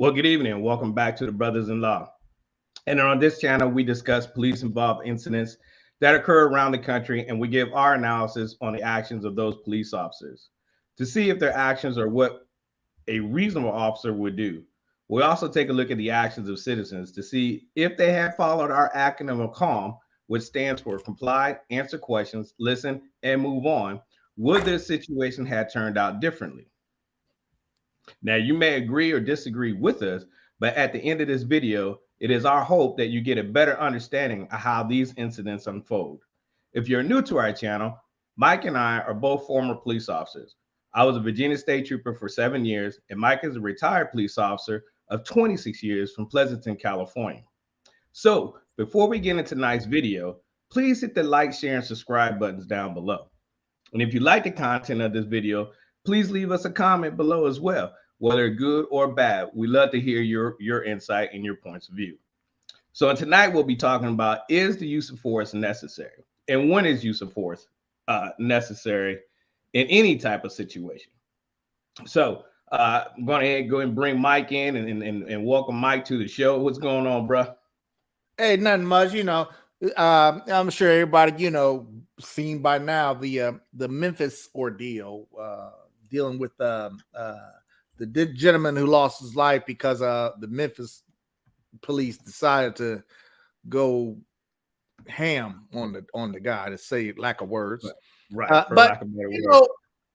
Well, good evening. Welcome back to the Brothers-in-law. And on this channel, we discuss police-involved incidents that occur around the country, and we give our analysis on the actions of those police officers to see if their actions are what a reasonable officer would do. We also take a look at the actions of citizens to see if they have followed our acronym of CALM, which stands for comply, answer questions, listen, and move on. Would this situation have turned out differently? Now, you may agree or disagree with us, but at the end of this video, it is our hope that you get a better understanding of how these incidents unfold. If you're new to our channel, Mike and I are both former police officers. I was a Virginia State Trooper for 7 years, and Mike is a retired police officer of 26 years from Pleasanton, California. So before we get into tonight's video, please hit the like, share, and subscribe buttons down below. And if you like the content of this video, please leave us a comment below as well, whether good or bad. We love to hear your insight and your points of view. So tonight we'll be talking about, is the use of force necessary? And when is use of force necessary in any type of situation? So I'm going to go and bring Mike in and welcome Mike to the show. What's going on, bro? Hey, nothing much. I'm sure everybody, seen by now the Memphis ordeal, dealing with the gentleman who lost his life because the Memphis police decided to go ham on the guy, to say lack of words. Right. But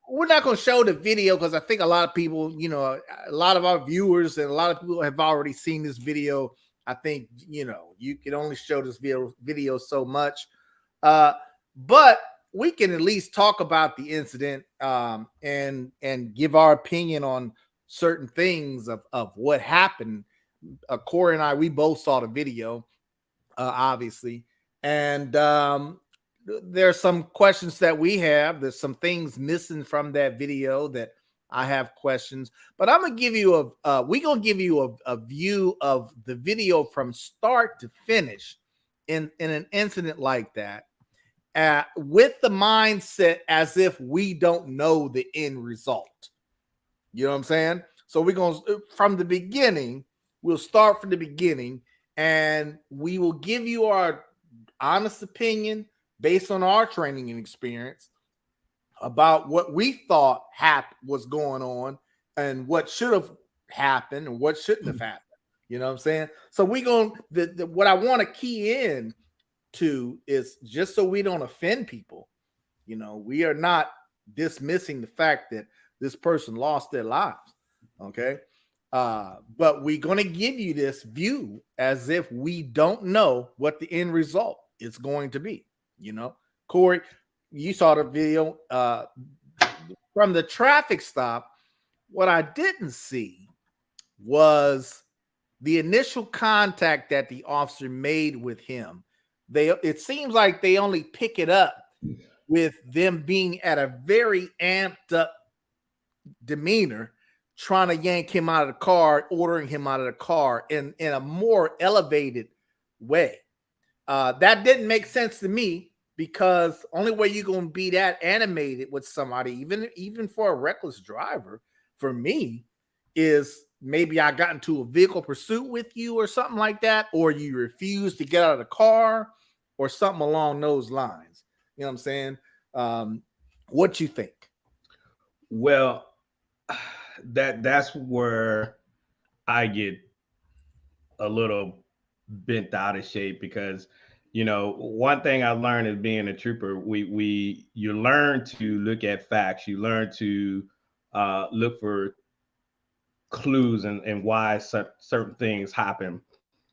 we're not going to show the video because I think a lot of people, a lot of our viewers and a lot of people have already seen this video. I think, you can only show this video so much. But we can at least talk about the incident and give our opinion on certain things of what happened. Corey and I, we both saw the video, obviously. And there's some questions that we have. There's some things missing from that video that I have questions. But I'm going to give you we're going to give you a view of the video from start to finish in an incident like that. With the mindset as if we don't know the end result. You know what I'm saying? So we're going to, from the beginning, we'll start from the beginning and we will give you our honest opinion based on our training and experience about what we thought was going on and what should have happened and what shouldn't have happened. You know what I'm saying? So we're going to, what I want to key in to is, just so we don't offend people, we are not dismissing the fact that this person lost their lives. Okay. But we're going to give you this view as if we don't know what the end result is going to be. Corey, you saw the video from the traffic stop. What I didn't see was the initial contact that the officer made with him. It seems like they only pick it up with them being at a very amped up demeanor, trying to yank him out of the car, ordering him out of the car in a more elevated way. That didn't make sense to me, because only way you're going to be that animated with somebody, even for a reckless driver, for me, is maybe I got into a vehicle pursuit with you or something like that, or you refuse to get out of the car or something along those lines. You know what I'm saying? What you think? Well, that's where I get a little bent out of shape, because one thing I learned as being a trooper, you learn to look at facts, you learn to look for clues and why certain things happen.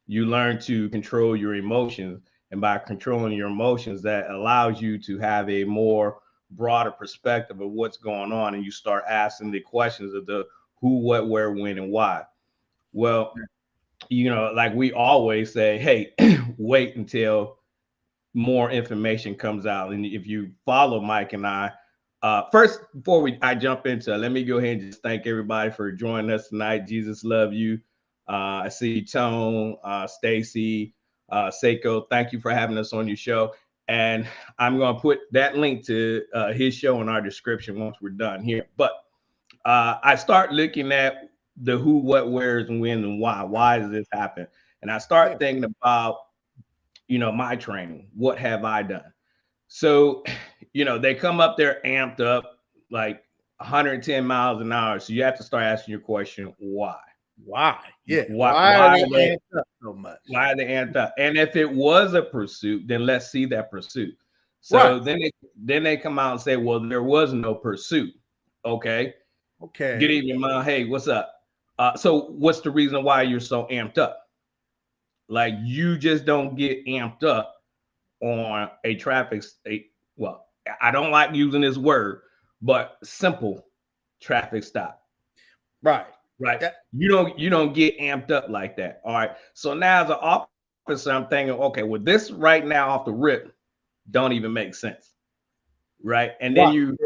You learn to control your emotions, and by controlling your emotions, that allows you to have a more broader perspective of what's going on, and you start asking the questions of the who, what, where, when, and why. Well, like we always say, hey, wait until more information comes out. And if you follow Mike and I, first, before I jump into it, let me go ahead and just thank everybody for joining us tonight. Jesus love you. I see Tone, Stacy, Seiko. Thank you for having us on your show. And I'm going to put that link to his show in our description once we're done here. But I start looking at the who, what, where's, and when, and why. Why does this happen? And I start thinking about, my training. What have I done? So, they come up there amped up like 110 miles an hour. So you have to start asking your question, why? Why? Yeah. Why are they amped up so much? Why are they amped up? And if it was a pursuit, then let's see that pursuit. So then they come out and say, well, there was no pursuit. Okay. Good evening, Mom. Hey, what's up? So what's the reason why you're so amped up? Like, you just don't get amped up on a traffic state. Well, I don't like using this word, but simple traffic stop. Right. Yeah. You don't get amped up like that. All right. So now as an officer, I'm thinking, okay, well, this right now off the rip don't even make sense. Right. And then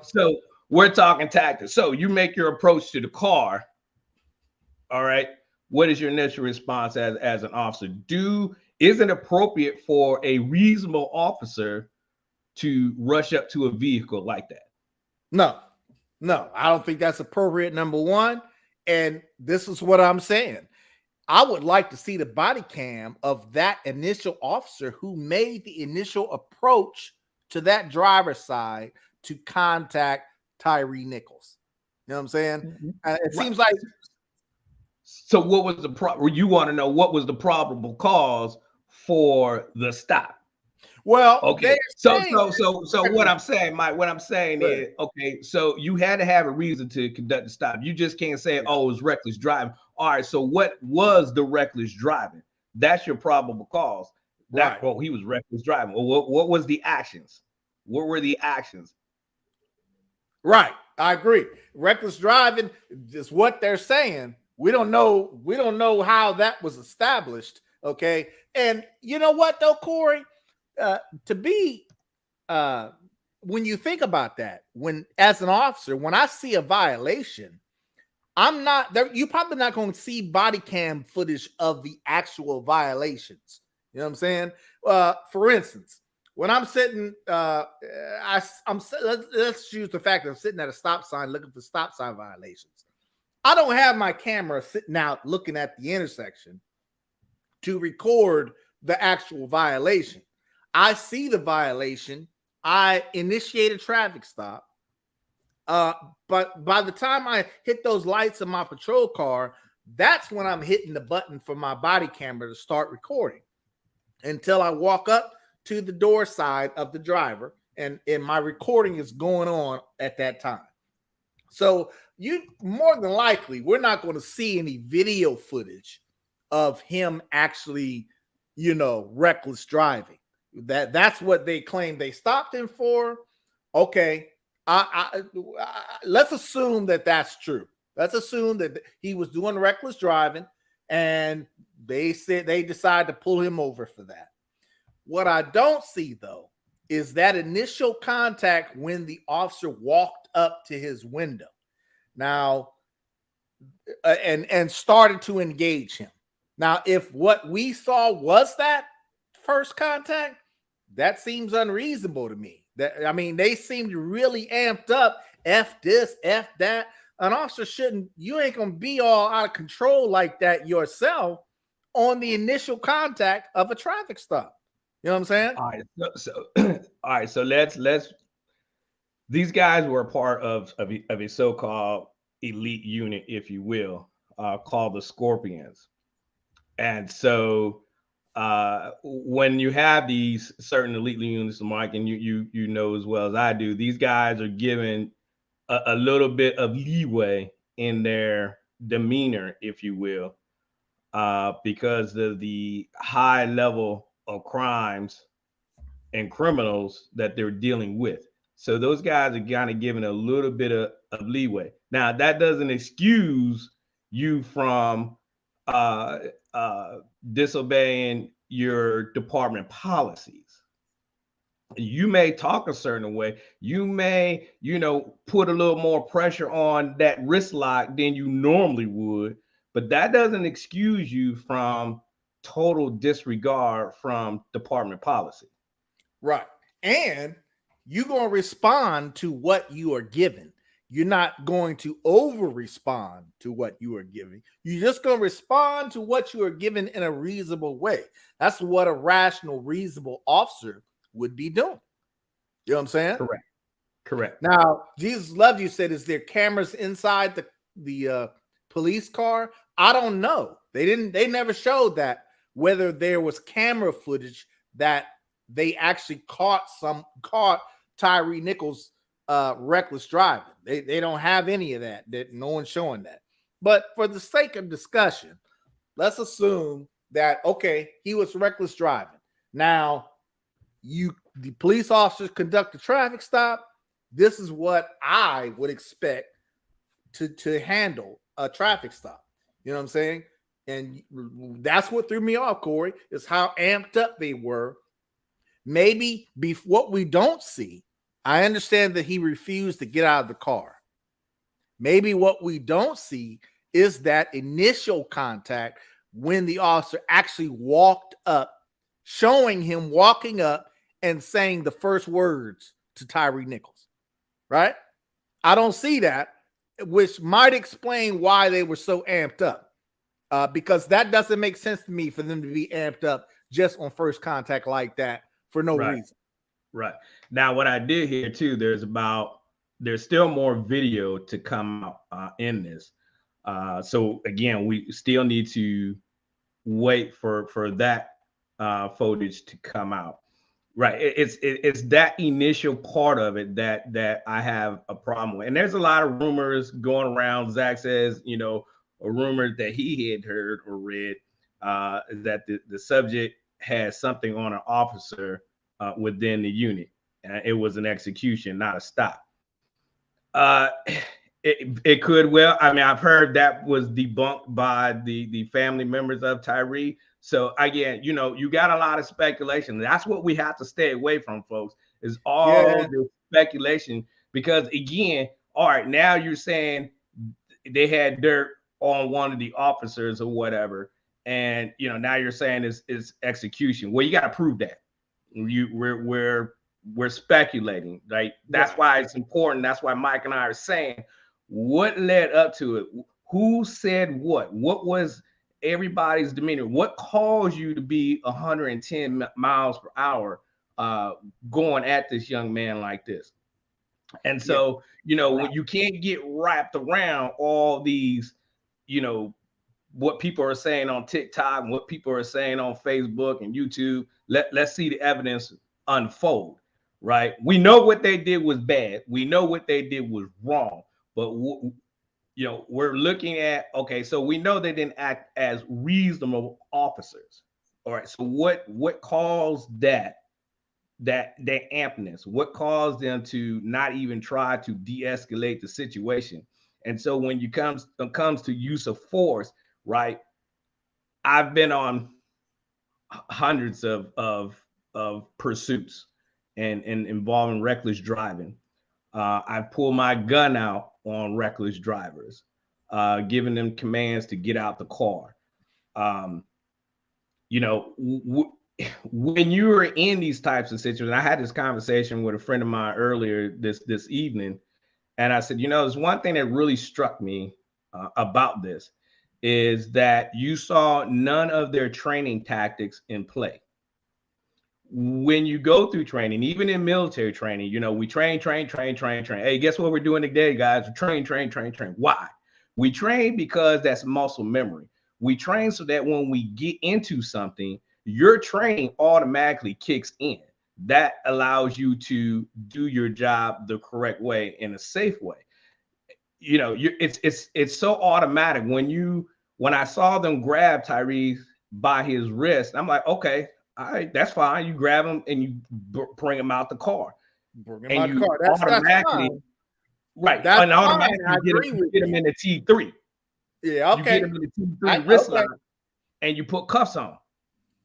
so we're talking tactics. So you make your approach to the car. All right. What is your initial response as an officer? Is it appropriate for a reasonable officer to rush up to a vehicle like that? No, I don't think that's appropriate. Number one. And this is what I'm saying. I would like to see the body cam of that initial officer who made the initial approach to that driver's side to contact Tyre Nichols. You know what I'm saying? Mm-hmm. It seems like. So what was the problem? You want to know what was the probable cause for the stop? Well, okay. So what I'm saying, Mike, is, okay, so you had to have a reason to conduct the stop. You just can't say, oh, it was reckless driving. All right, so what was the reckless driving? That's your probable cause. Well, he was reckless driving. Well, what was the actions? What were the actions? Right, I agree. Reckless driving is what they're saying. We don't know how that was established. Okay, and you know what though, Corey? When you think about that, as an officer, when I see a violation, I'm not there. You're probably not going to see body cam footage of the actual violations. You know what I'm saying? For instance, when I'm sitting, let's use the fact that I'm sitting at a stop sign looking for stop sign violations. I don't have my camera sitting out looking at the intersection to record the actual violation. I see the violation. I initiate a traffic stop. But by the time I hit those lights in my patrol car, that's when I'm hitting the button for my body camera to start recording until I walk up to the door side of the driver, and my recording is going on at that time. So you more than likely, we're not going to see any video footage of him actually, reckless driving. That's what they claim they stopped him for. Okay, let's assume that that's true. Let's assume that he was doing reckless driving, and they said they decided to pull him over for that. What I don't see though is that initial contact when the officer walked up to his window. Now, and started to engage him. Now, if what we saw was that first contact, that seems unreasonable to me. They seemed really amped up. F this, F that. An officer you ain't gonna be all out of control like that yourself on the initial contact of a traffic stop. You know what I'm saying? All right. So let's. These guys were a part of a so-called elite unit, if you will, called the Scorpions. And so when you have these certain elite units, Mike, and you know as well as I do, these guys are given a little bit of leeway in their demeanor, if you will, because of the high level of crimes and criminals that they're dealing with. So those guys are kind of given a little bit of leeway. Now, that doesn't excuse you from disobeying your department policies. You may talk a certain way. You may, put a little more pressure on that wrist lock than you normally would, but that doesn't excuse you from total disregard from department policy. Right. And you're going to respond to what you are given. you're not going to over respond to what you are giving. You're just going to respond to what you are given in a reasonable way. That's what a rational, reasonable officer would be doing. You know what I'm saying? Correct. Now, Jesus Loved You said, is there cameras inside the police car? I don't know. They never showed that, whether there was camera footage that they actually caught Tyre Nichols reckless driving. They don't have any of that. No one's showing that. But for the sake of discussion, let's assume that, okay, he was reckless driving. Now, the police officers conduct a traffic stop. This is what I would expect to handle a traffic stop. You know what I'm saying? And that's what threw me off, Corey, is how amped up they were. Maybe what we don't see, I understand that he refused to get out of the car. Maybe what we don't see is that initial contact when the officer actually walked up, showing him walking up and saying the first words to Tyre Nichols, right? I don't see that, which might explain why they were so amped up, because that doesn't make sense to me for them to be amped up just on first contact like that for no reason. Right. Now, what I did hear too, there's still more video to come out in this. So again, we still need to wait for that footage to come out. Right. It's that initial part of it that I have a problem with. And there's a lot of rumors going around. Zach says, a rumor that he had heard or read that the subject had something on an officer within the unit. It was an execution, not a stop. It could well. I mean, I've heard that was debunked by the family members of Tyre. So again, you got a lot of speculation. That's what we have to stay away from, folks, is all the speculation. Because again, all right, now you're saying they had dirt on one of the officers or whatever, and now you're saying it's execution. Well, you got to prove that. We're speculating, right? That's why it's important. That's why Mike and I are saying what led up to it. Who said what? What was everybody's demeanor? What caused you to be 110 miles per hour going at this young man like this? And so, when you can't get wrapped around all these, what people are saying on TikTok and what people are saying on Facebook and YouTube, let's see the evidence unfold, right? We know what they did was bad. We know what they did was wrong, but we're looking at, okay, so we know they didn't act as reasonable officers. All right, so what caused that ampness? What caused them to not even try to de-escalate the situation? And so when it comes to use of force, right? I've been on hundreds of pursuits and involving reckless driving. I pull my gun out on reckless drivers, giving them commands to get out the car. When you are in these types of situations, I had this conversation with a friend of mine earlier this evening, and I said, there's one thing that really struck me about this is that you saw none of their training tactics in play. When you go through training, even in military training, we train. Hey, guess what we're doing today, guys? We train. Why? We train because that's muscle memory. We train so that when we get into something, your training automatically kicks in. That allows you to do your job the correct way in a safe way. It's so automatic. When I saw them grab Tyre by his wrist, I'm like, okay, all right, that's fine. You grab him and you bring him out the car. That's fine. Right. That's and automatically get him in the T3. Yeah, okay. You get him in the T3 wrist line and you put cuffs on.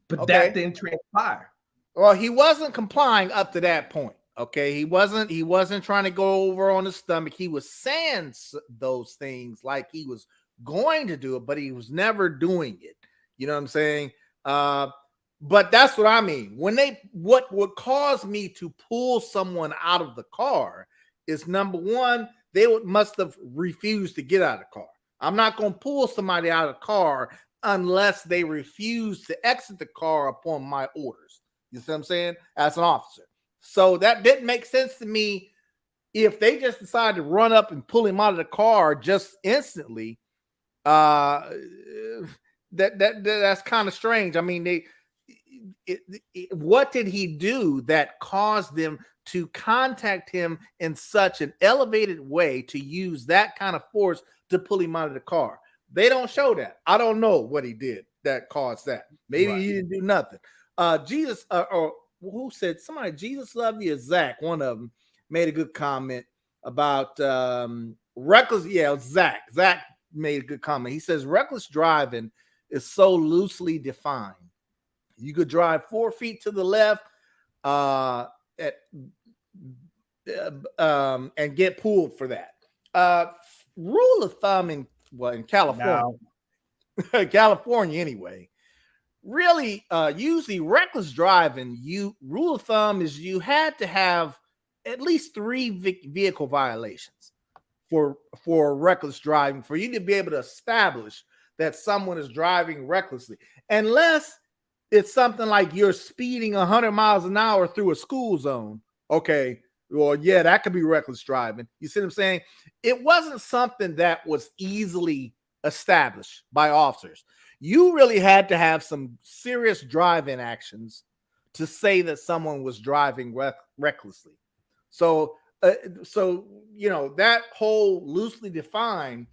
But that didn't transpire. Well, he wasn't complying up to that point. Okay, he wasn't trying to go over on his stomach. He was saying those things like he was going to do it, but he was never doing it. You know what I'm saying? But that's what I mean. What would cause me to pull someone out of the car is, number one, they must have refused to get out of the car. I'm not going to pull somebody out of the car unless they refuse to exit the car upon my orders. You see what I'm saying? As an officer. So that didn't make sense to me. If they just decide to run up and pull him out of the car just instantly, that's kind of strange. I mean, what did he do that caused them to contact him in such an elevated way to use that kind of force to pull him out of the car? They don't show that. I don't know what he did that caused that. Maybe he didn't do nothing. Jesus, or who said, somebody, Jesus love you, Zach, one of them, made a good comment about reckless. Yeah, Zach made a good comment. He says reckless driving is so loosely defined. You could drive 4 feet to the left and get pulled for that. Rule of thumb in California, California anyway, really usually reckless driving, rule of thumb is you had to have at least 3 vehicle violations for reckless driving for you to be able to establish that someone is driving recklessly, unless it's something like you're speeding 100 miles an hour through a school zone. Okay, well, yeah, that could be reckless driving. You see what I'm saying? It wasn't something that was easily established by officers. You really had to have some serious driving actions to say that someone was driving recklessly. So that whole loosely defined,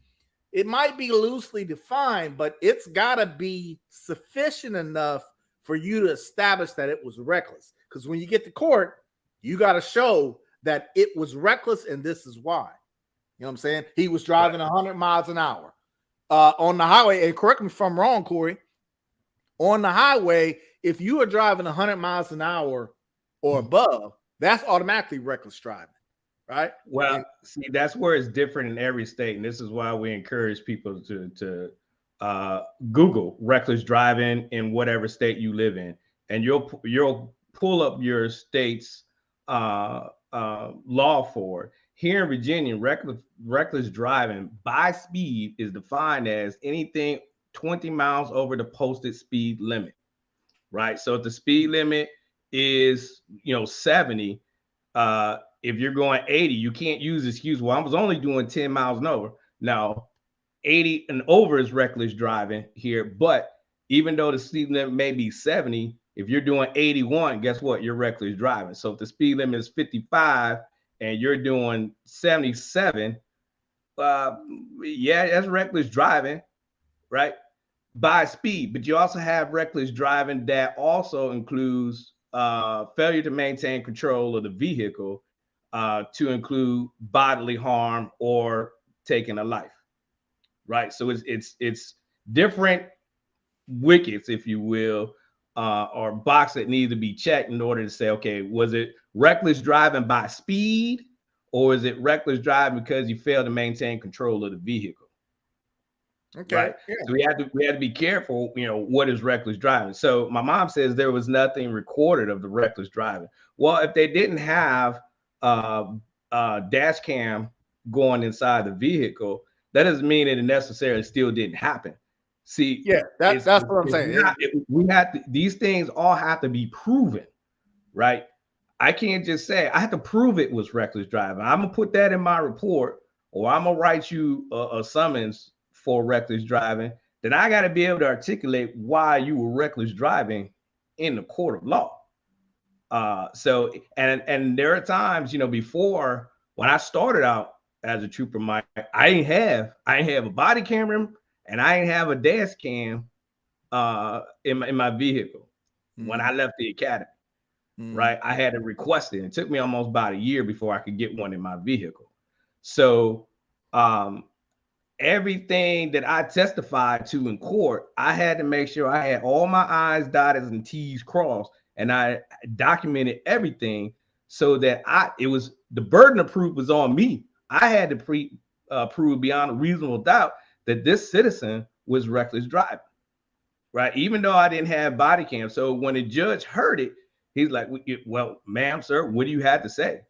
it might be loosely defined, but it's got to be sufficient enough for you to establish that it was reckless. Because when you get to court, you got to show that it was reckless, and this is why. You know what I'm saying? He was driving 100 miles an hour on the highway. And correct me if I'm wrong, Corey. On the highway, if you are driving 100 miles an hour or above, that's automatically reckless driving, right? Well, see, that's where it's different in every state, and this is why we encourage people to Google reckless driving in whatever state you live in, and you'll pull up your state's law for it. Here in Virginia, reckless driving by speed is defined as anything 20 miles over the posted speed limit, right? So if the speed limit is 70, if you're going 80, you can't use the excuse, well, I was only doing 10 miles an hour. Now 80 and over is reckless driving here, but even though the speed limit may be 70, if you're doing 81, guess what? You're reckless driving. So if the speed limit is 55 and you're doing 77, yeah, that's reckless driving, right? By speed. But you also have reckless driving that also includes failure to maintain control of the vehicle, to include bodily harm or taking a life, right? So it's different wickets, if you will, or box that need to be checked in order to say, okay, was it reckless driving by speed, or is it reckless driving because you failed to maintain control of the vehicle? Okay. Right. Yeah. So we had to be careful, what is reckless driving. So my mom says there was nothing recorded of the reckless driving. Well, if they didn't have dash cam going inside the vehicle, that doesn't mean that it necessarily still didn't happen. See, yeah, that's what I'm saying. These things all have to be proven, right? I can't just say I have to prove it was reckless driving. I'm gonna put that in my report, or I'm gonna write you a summons for reckless driving. Then I got to be able to articulate why you were reckless driving in the court of law. So and there are times, before, when I started out as a trooper, Mike, I didn't have a body camera and I didn't have a dash cam in my vehicle when I left the academy. Right, I had to request it. It took me almost about a year before I could get one in my vehicle. So everything that I testified to in court, I had to make sure I had all my I's dotted and T's crossed, and I documented everything so that it was the burden of proof was on me. I had to prove beyond a reasonable doubt that this citizen was reckless driving, right? Even though I didn't have body cam. So when the judge heard it, he's like, well, ma'am, sir, what do you have to say?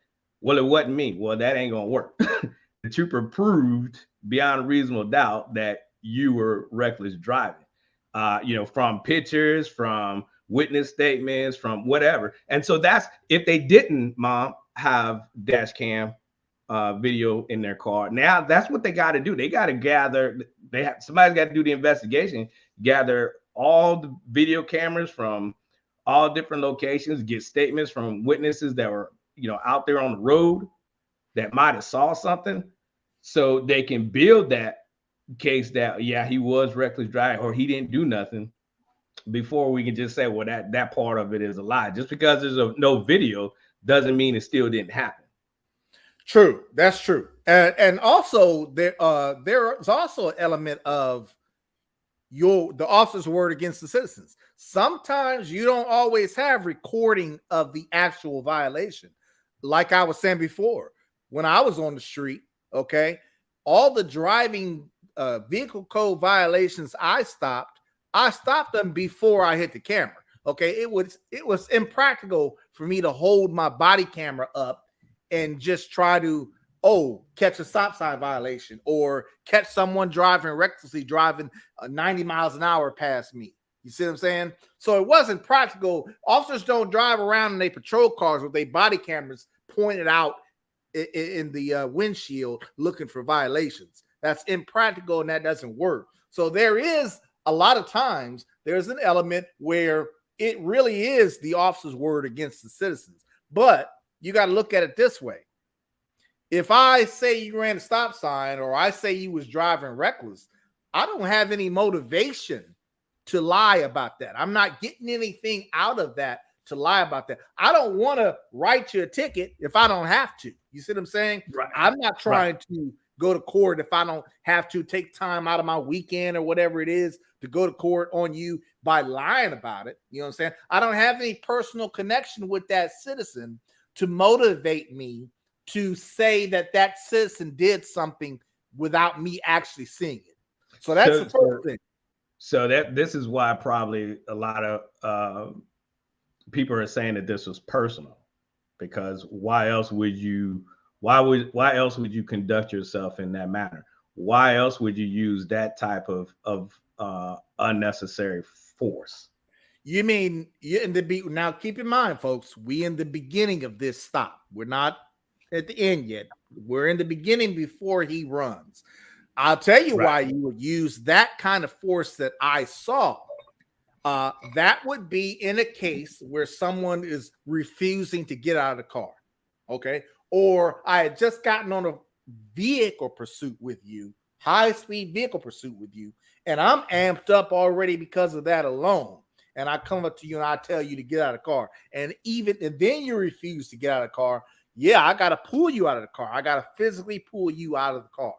Well, it wasn't me. Well, that ain't gonna work. The trooper proved beyond a reasonable doubt that you were reckless driving. From pictures, from witness statements, from whatever. And so that's if they didn't, Mom, have dash cam video in their car. Now that's what they got to do. They got to gather. Somebody's got to do the investigation, gather all the video cameras from all different locations, get statements from witnesses that were out there on the road that might have saw something, so they can build that case that he was reckless driving or he didn't do nothing, before we can just say, well, that part of it is a lie. Just because there's no video doesn't mean it still didn't happen. True, that's true, and also there is also an element of the officer's word against the citizens. Sometimes you don't always have recording of the actual violation. Like I was saying before, when I was on the street, okay, all the driving vehicle code violations I stopped them before I hit the camera. Okay, it was impractical for me to hold my body camera up and just try to catch a stop sign violation or catch someone recklessly driving 90 miles an hour past me. You see what I'm saying? So it wasn't practical. Officers don't drive around in their patrol cars with their body cameras pointed out in the windshield looking for violations. That's impractical and that doesn't work. So there is a lot of times there's an element where it really is the officer's word against the citizens. But you got to look at it this way. If I say you ran a stop sign or I say you was driving reckless, I don't have any motivation to lie about that. I'm not getting anything out of that to lie about that. I don't want to write you a ticket if I don't have to. You see what I'm saying? Right. I'm not trying to go to court if I don't have to take time out of my weekend or whatever it is to go to court on you by lying about it. You know what I'm saying? I don't have any personal connection with that citizen to motivate me to say that citizen did something without me actually seeing it. So that's the first thing. So this is why probably a lot of people are saying that this was personal, because why else would you conduct yourself in that manner? Why else would you use that type of unnecessary force? You mean now keep in mind, folks, we in the beginning of this stop. We're not at the end yet. We're in the beginning before he runs. I'll tell you why you would use that kind of force that I saw. That would be in a case where someone is refusing to get out of the car. Okay. Or I had just gotten on a vehicle pursuit with you, high-speed vehicle pursuit with you, and I'm amped up already because of that alone. And I come up to you and I tell you to get out of the car. And then you refuse to get out of the car. Yeah, I got to pull you out of the car. I got to physically pull you out of the car.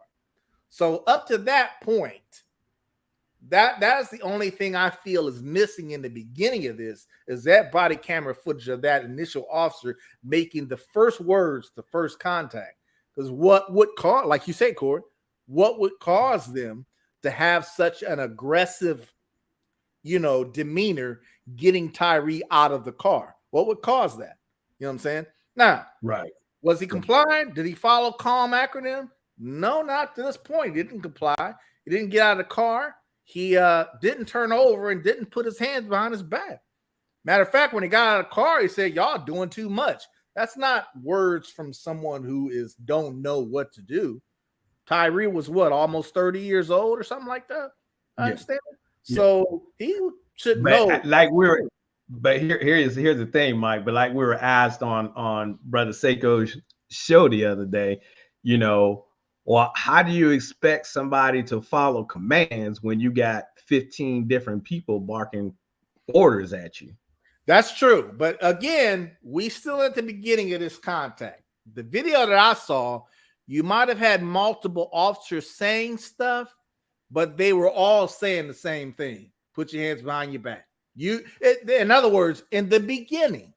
So up to that point, that is the only thing I feel is missing in the beginning of this, is that body camera footage of that initial officer making the first words, the first contact. Because what would cause, like you say, Corey, what would cause them to have such an aggressive, demeanor getting Tyre out of the car? What would cause that? You know what I'm saying? Now, was he complying? Did he follow calm acronym? No, not to this point. He didn't comply. He didn't get out of the car. He didn't turn over and didn't put his hands behind his back. Matter of fact, when he got out of the car, he said, "Y'all doing too much." That's not words from someone who don't know what to do. Tyre was almost 30 years old or something like that. I understand. So he should know. But here's the thing, Mike. But like we were asked on Brother Seiko's show the other day, well, how do you expect somebody to follow commands when you got 15 different people barking orders at you? That's true. But again, we still at the beginning of this contact. The video that I saw, you might have had multiple officers saying stuff, but they were all saying the same thing. Put your hands behind your back. In other words, in the beginning,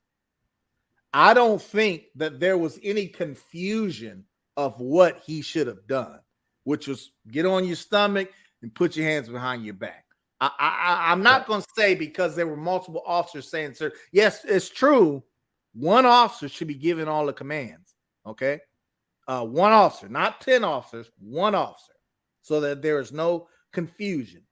I don't think that there was any confusion of what he should have done, which was get on your stomach and put your hands behind your back. I'm not going to say because there were multiple officers saying, sir, yes, it's true. One officer should be giving all the commands. Okay. One officer, not 10 officers, one officer, so that there is no confusion.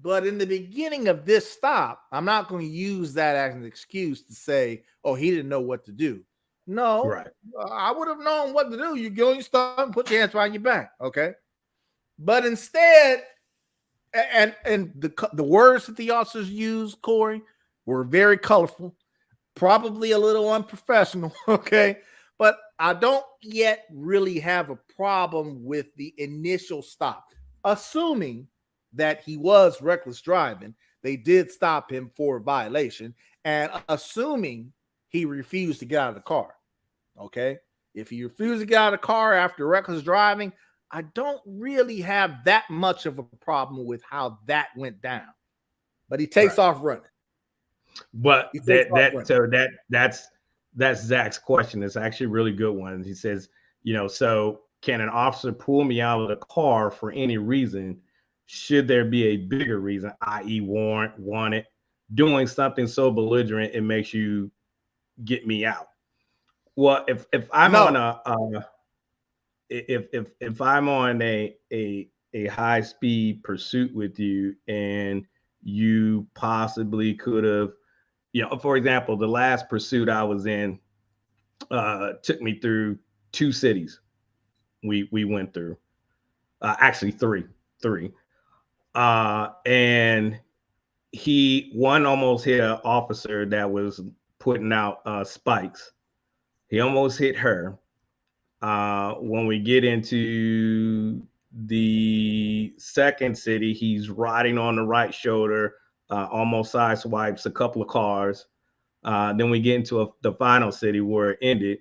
But in the beginning of this stop, I'm not going to use that as an excuse to say, oh, he didn't know what to do. No, Right. I would have known what to do. You go and stop and put your hands behind your back. Okay. But instead, and the words that the officers used, Corey, were very colorful, probably a little unprofessional. Okay. But I don't yet really have a problem with the initial stop, assuming that he was reckless driving. They did stop him for a violation, and assuming he refused to get out of the car. Okay. If he refused to get out of the car after reckless driving, I don't really have that much of a problem with how that went down. But he takes off running. But that's Zach's question. It's actually a really good one. He says, so can an officer pull me out of the car for any reason? Should there be a bigger reason, i.e. warrant, wanted, doing something so belligerent it makes you get me out? Well, if I'm on if I'm on a high speed pursuit with you and you possibly could have, for example, the last pursuit I was in took me through 2 cities. We went through actually three. And one almost hit an officer that was putting out spikes. He almost hit her. When we get into the second city, he's riding on the right shoulder, almost sideswipes a couple of cars. Then we get into the final city where it ended.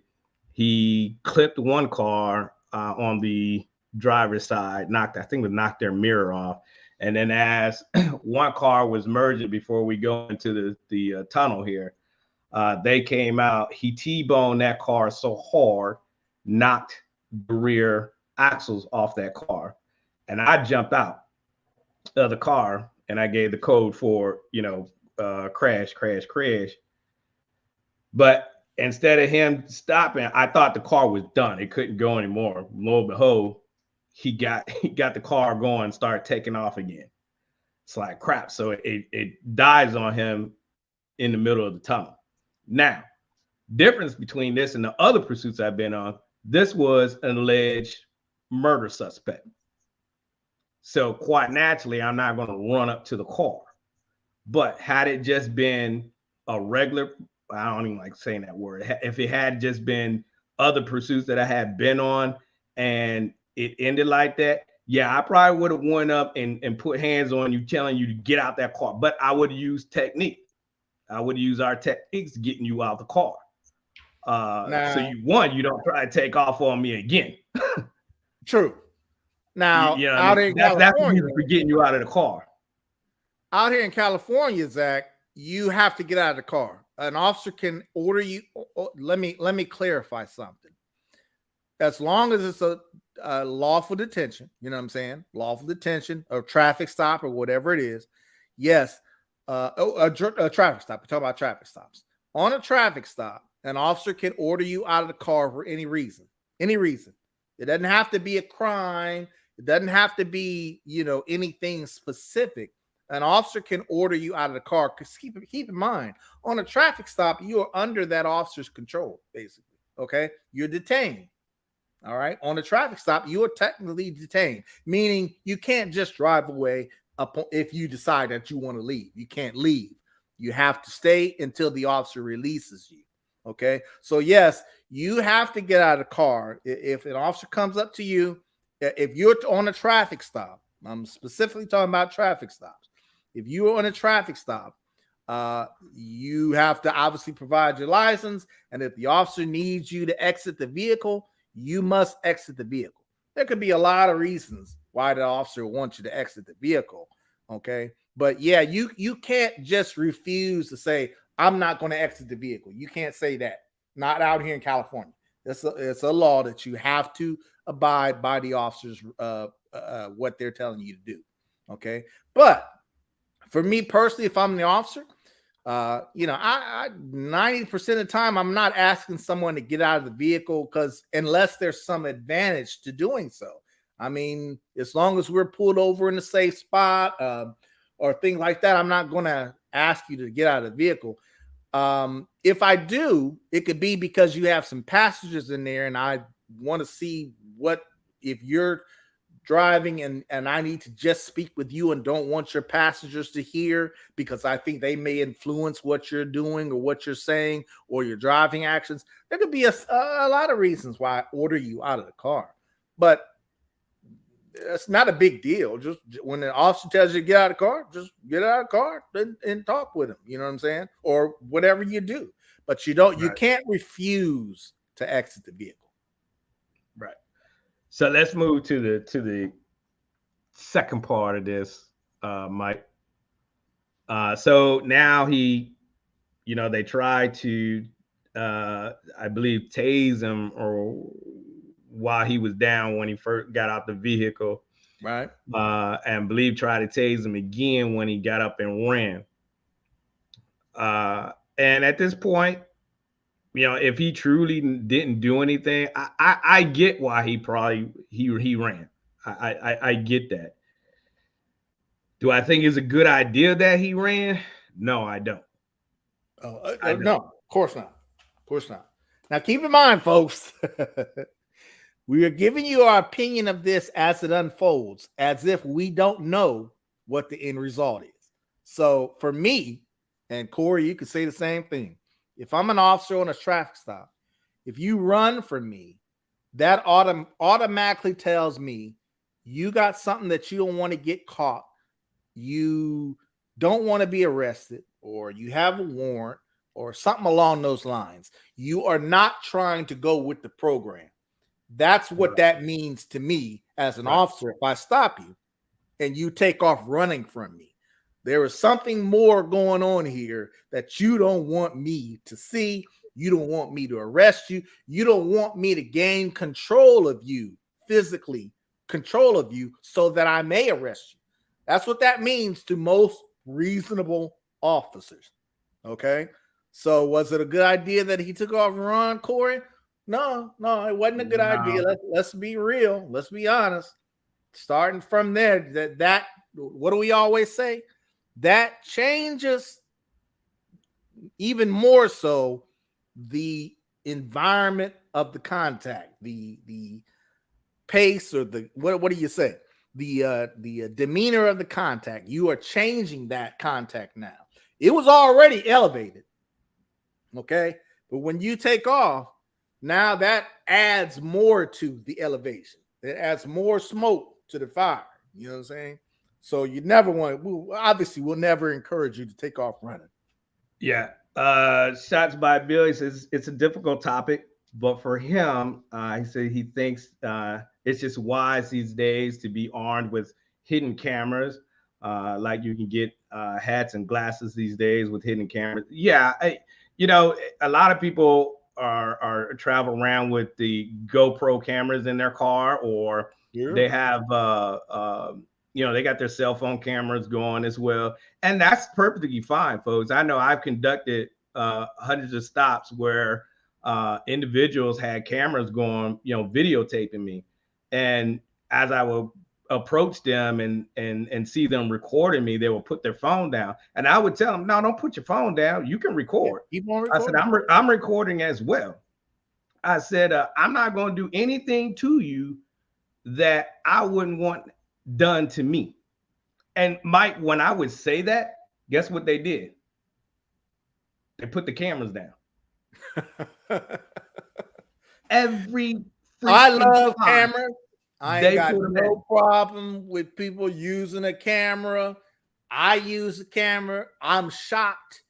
He clipped one car on the driver's side, knocked their mirror off. And then as one car was merging before we go into the tunnel here, they came out. He T-boned that car so hard, knocked the rear axles off that car. And I jumped out of the car and I gave the code for, crash. But instead of him stopping, I thought the car was done. It couldn't go anymore. Lo and behold, he got the car going, started taking off again. It's like crap. So it dies on him in the middle of the tunnel. Now, difference between this and the other pursuits I've been on, this was an alleged murder suspect. So quite naturally, I'm not going to run up to the car. But had it just been a regular, I don't even like saying that word. If it had just been other pursuits that I had been on and it ended like that, yeah, I probably would have went up and put hands on you, telling you to get out that car. But I would use technique. I would use our techniques getting you out the car. So you don't try to take off on me again. True. Now, out in California, that's the reason for getting you out of the car. Out here in California, Zach, you have to get out of the car. An officer can order you. Let me clarify something. As long as it's a lawful detention, you know what I'm saying? Lawful detention or traffic stop or whatever it is. Yes. A traffic stop. We're talking about traffic stops. On a traffic stop, an officer can order you out of the car for any reason. Any reason. It doesn't have to be a crime. It doesn't have to be, anything specific. An officer can order you out of the car. Because keep in mind, on a traffic stop, you are under that officer's control, basically. Okay, you're detained. All right, on a traffic stop, you are technically detained, meaning you can't just drive away if you decide that you want to leave. You can't leave. You have to stay until the officer releases you. Okay, so yes, you have to get out of the car. If an officer comes up to you, if you're on a traffic stop, I'm specifically talking about traffic stops. If you are on a traffic stop, you have to obviously provide your license. And if the officer needs you to exit the vehicle, you must exit the vehicle. There could be a lot of reasons why the officer wants you to exit the vehicle. Okay. But yeah, you can't just refuse to say, I'm not going to exit the vehicle. You can't say that. Not out here in California. It's a law that you have to abide by the officers, what they're telling you to do. Okay. But for me personally, if I'm the officer, I 90% of the time I'm not asking someone to get out of the vehicle because unless there's some advantage to doing so. I mean, as long as we're pulled over in a safe spot or things like that, I'm not going to ask you to get out of the vehicle. If I do, it could be because you have some passengers in there and I want to see if you're driving and I need to just speak with you and don't want your passengers to hear because I think they may influence what you're doing or what you're saying or your driving actions. There could be a lot of reasons why I order you out of the car, but it's not a big deal. Just when the officer tells you to get out of the car, just get out of the car and talk with him. You know what I'm saying? Or whatever you do, but you can't refuse to exit the vehicle. Right. So let's move to the second part of this, Mike. So now they try to, I believe, tase him or while he was down when he first got out the vehicle, right? And believe tried to tase him again when he got up and ran. And at this point, if he truly didn't do anything, I get why he ran. I get that. Do I think it's a good idea that he ran? No, I don't. No, of course not. Of course not. Now, keep in mind, folks, we are giving you our opinion of this as it unfolds, as if we don't know what the end result is. So for me, and Corey, you could say the same thing. If I'm an officer on a traffic stop, if you run from me, that automatically tells me you got something that you don't want to get caught, you don't want to be arrested, or you have a warrant, or something along those lines. You are not trying to go with the program. That's what that means to me as an officer. If I stop you and you take off running from me, there is something more going on here that you don't want me to see. You don't want me to arrest you. You don't want me to gain control of you, physically control of you, so that I may arrest you. That's what that means to most reasonable officers. Okay. So was it a good idea that he took off and run, Corey? No, it wasn't a good idea. Let's be real. Let's be honest. Starting from there, that what do we always say? That changes even more so the environment of the contact, the pace, or the what do you say? The demeanor of the contact. You are changing that contact now. It was already elevated. Okay. But when you take off, now that adds more to the elevation. It adds more smoke to the fire. You know what I'm saying? So you never want to, obviously we'll never encourage you to take off running. Yeah. Shots by Billy says it's a difficult topic, but for him, he said he thinks it's just wise these days to be armed with hidden cameras. Like you can get hats and glasses these days with hidden cameras. Yeah. A lot of people are travel around with the GoPro cameras in their car, or they have they got their cell phone cameras going as well, and that's perfectly fine, folks. I know I've conducted hundreds of stops where individuals had cameras going, videotaping me, and as I will approach them and see them recording me, they will put their phone down, and I would tell them, no, don't put your phone down, you can record. Yeah, keep on recording. I said, I'm recording as well. I said, I'm not going to do anything to you that I wouldn't want done to me. And Mike, when I would say that, guess what they did? They put the cameras down. I love cameras. I ain't got no problem with people using a camera. I use a camera. I'm shocked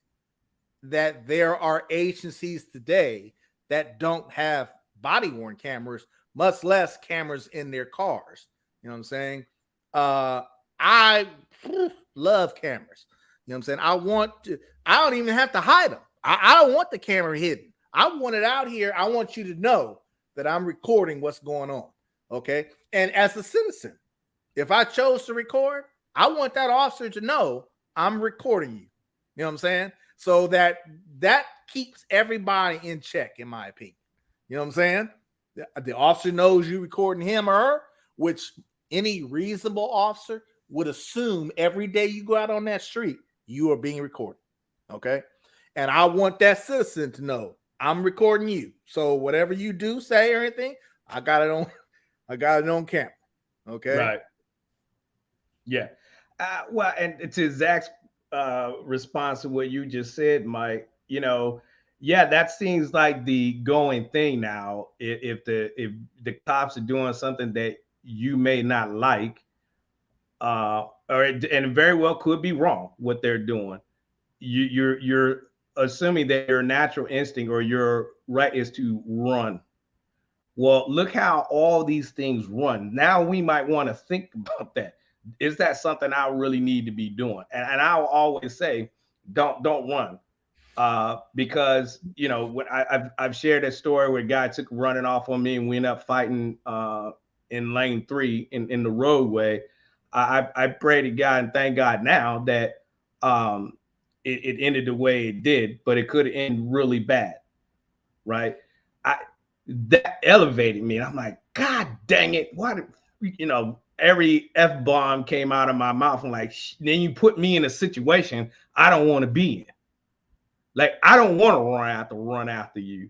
that there are agencies today that don't have body-worn cameras, much less cameras in their cars. You know what I'm saying? I love cameras. You know what I'm saying? I don't even have to hide them. I don't want the camera hidden. I want it out here. I want you to know that I'm recording what's going on. Okay. And as a citizen, if I chose to record, I want that officer to know I'm recording you. You know what I'm saying? So that keeps everybody in check, in my opinion. You know what I'm saying? The officer knows you recording him or her, which any reasonable officer would assume every day you go out on that street, you are being recorded. Okay. And I want that citizen to know I'm recording you. So whatever you do, say or anything, I got it on camera. Okay. Right. Yeah. Well, and to Zach's response to what you just said, Mike, yeah, that seems like the going thing now. If the cops are doing something that you may not like, and it very well could be wrong what they're doing, you're assuming that your natural instinct or your right is to run. Well, look how all these things run. Now we might want to think about that. Is that something I really need to be doing? And I'll always say, don't run, because when I've shared a story where a guy took running off on me and we ended up fighting in lane 3 in the roadway. I pray to God and thank God now that it ended the way it did, but it could have ended really bad, right? That elevated me, and I'm like, God dang it! Why did every F-bomb came out of my mouth? I'm like, then you put me in a situation I don't want to be in. Like, I don't want to run after you,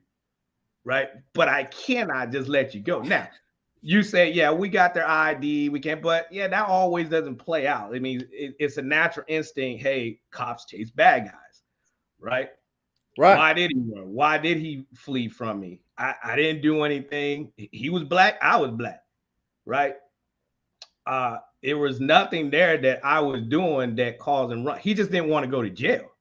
right? But I cannot just let you go. Now, you say, yeah, we got their ID, we can't, but yeah, that always doesn't play out. I mean, it's a natural instinct. Hey, cops chase bad guys, right? Right. Why did he run? Why did he flee from me? I didn't do anything. He was black. I was black, right? It was nothing there that I was doing that caused him run. He just didn't want to go to jail.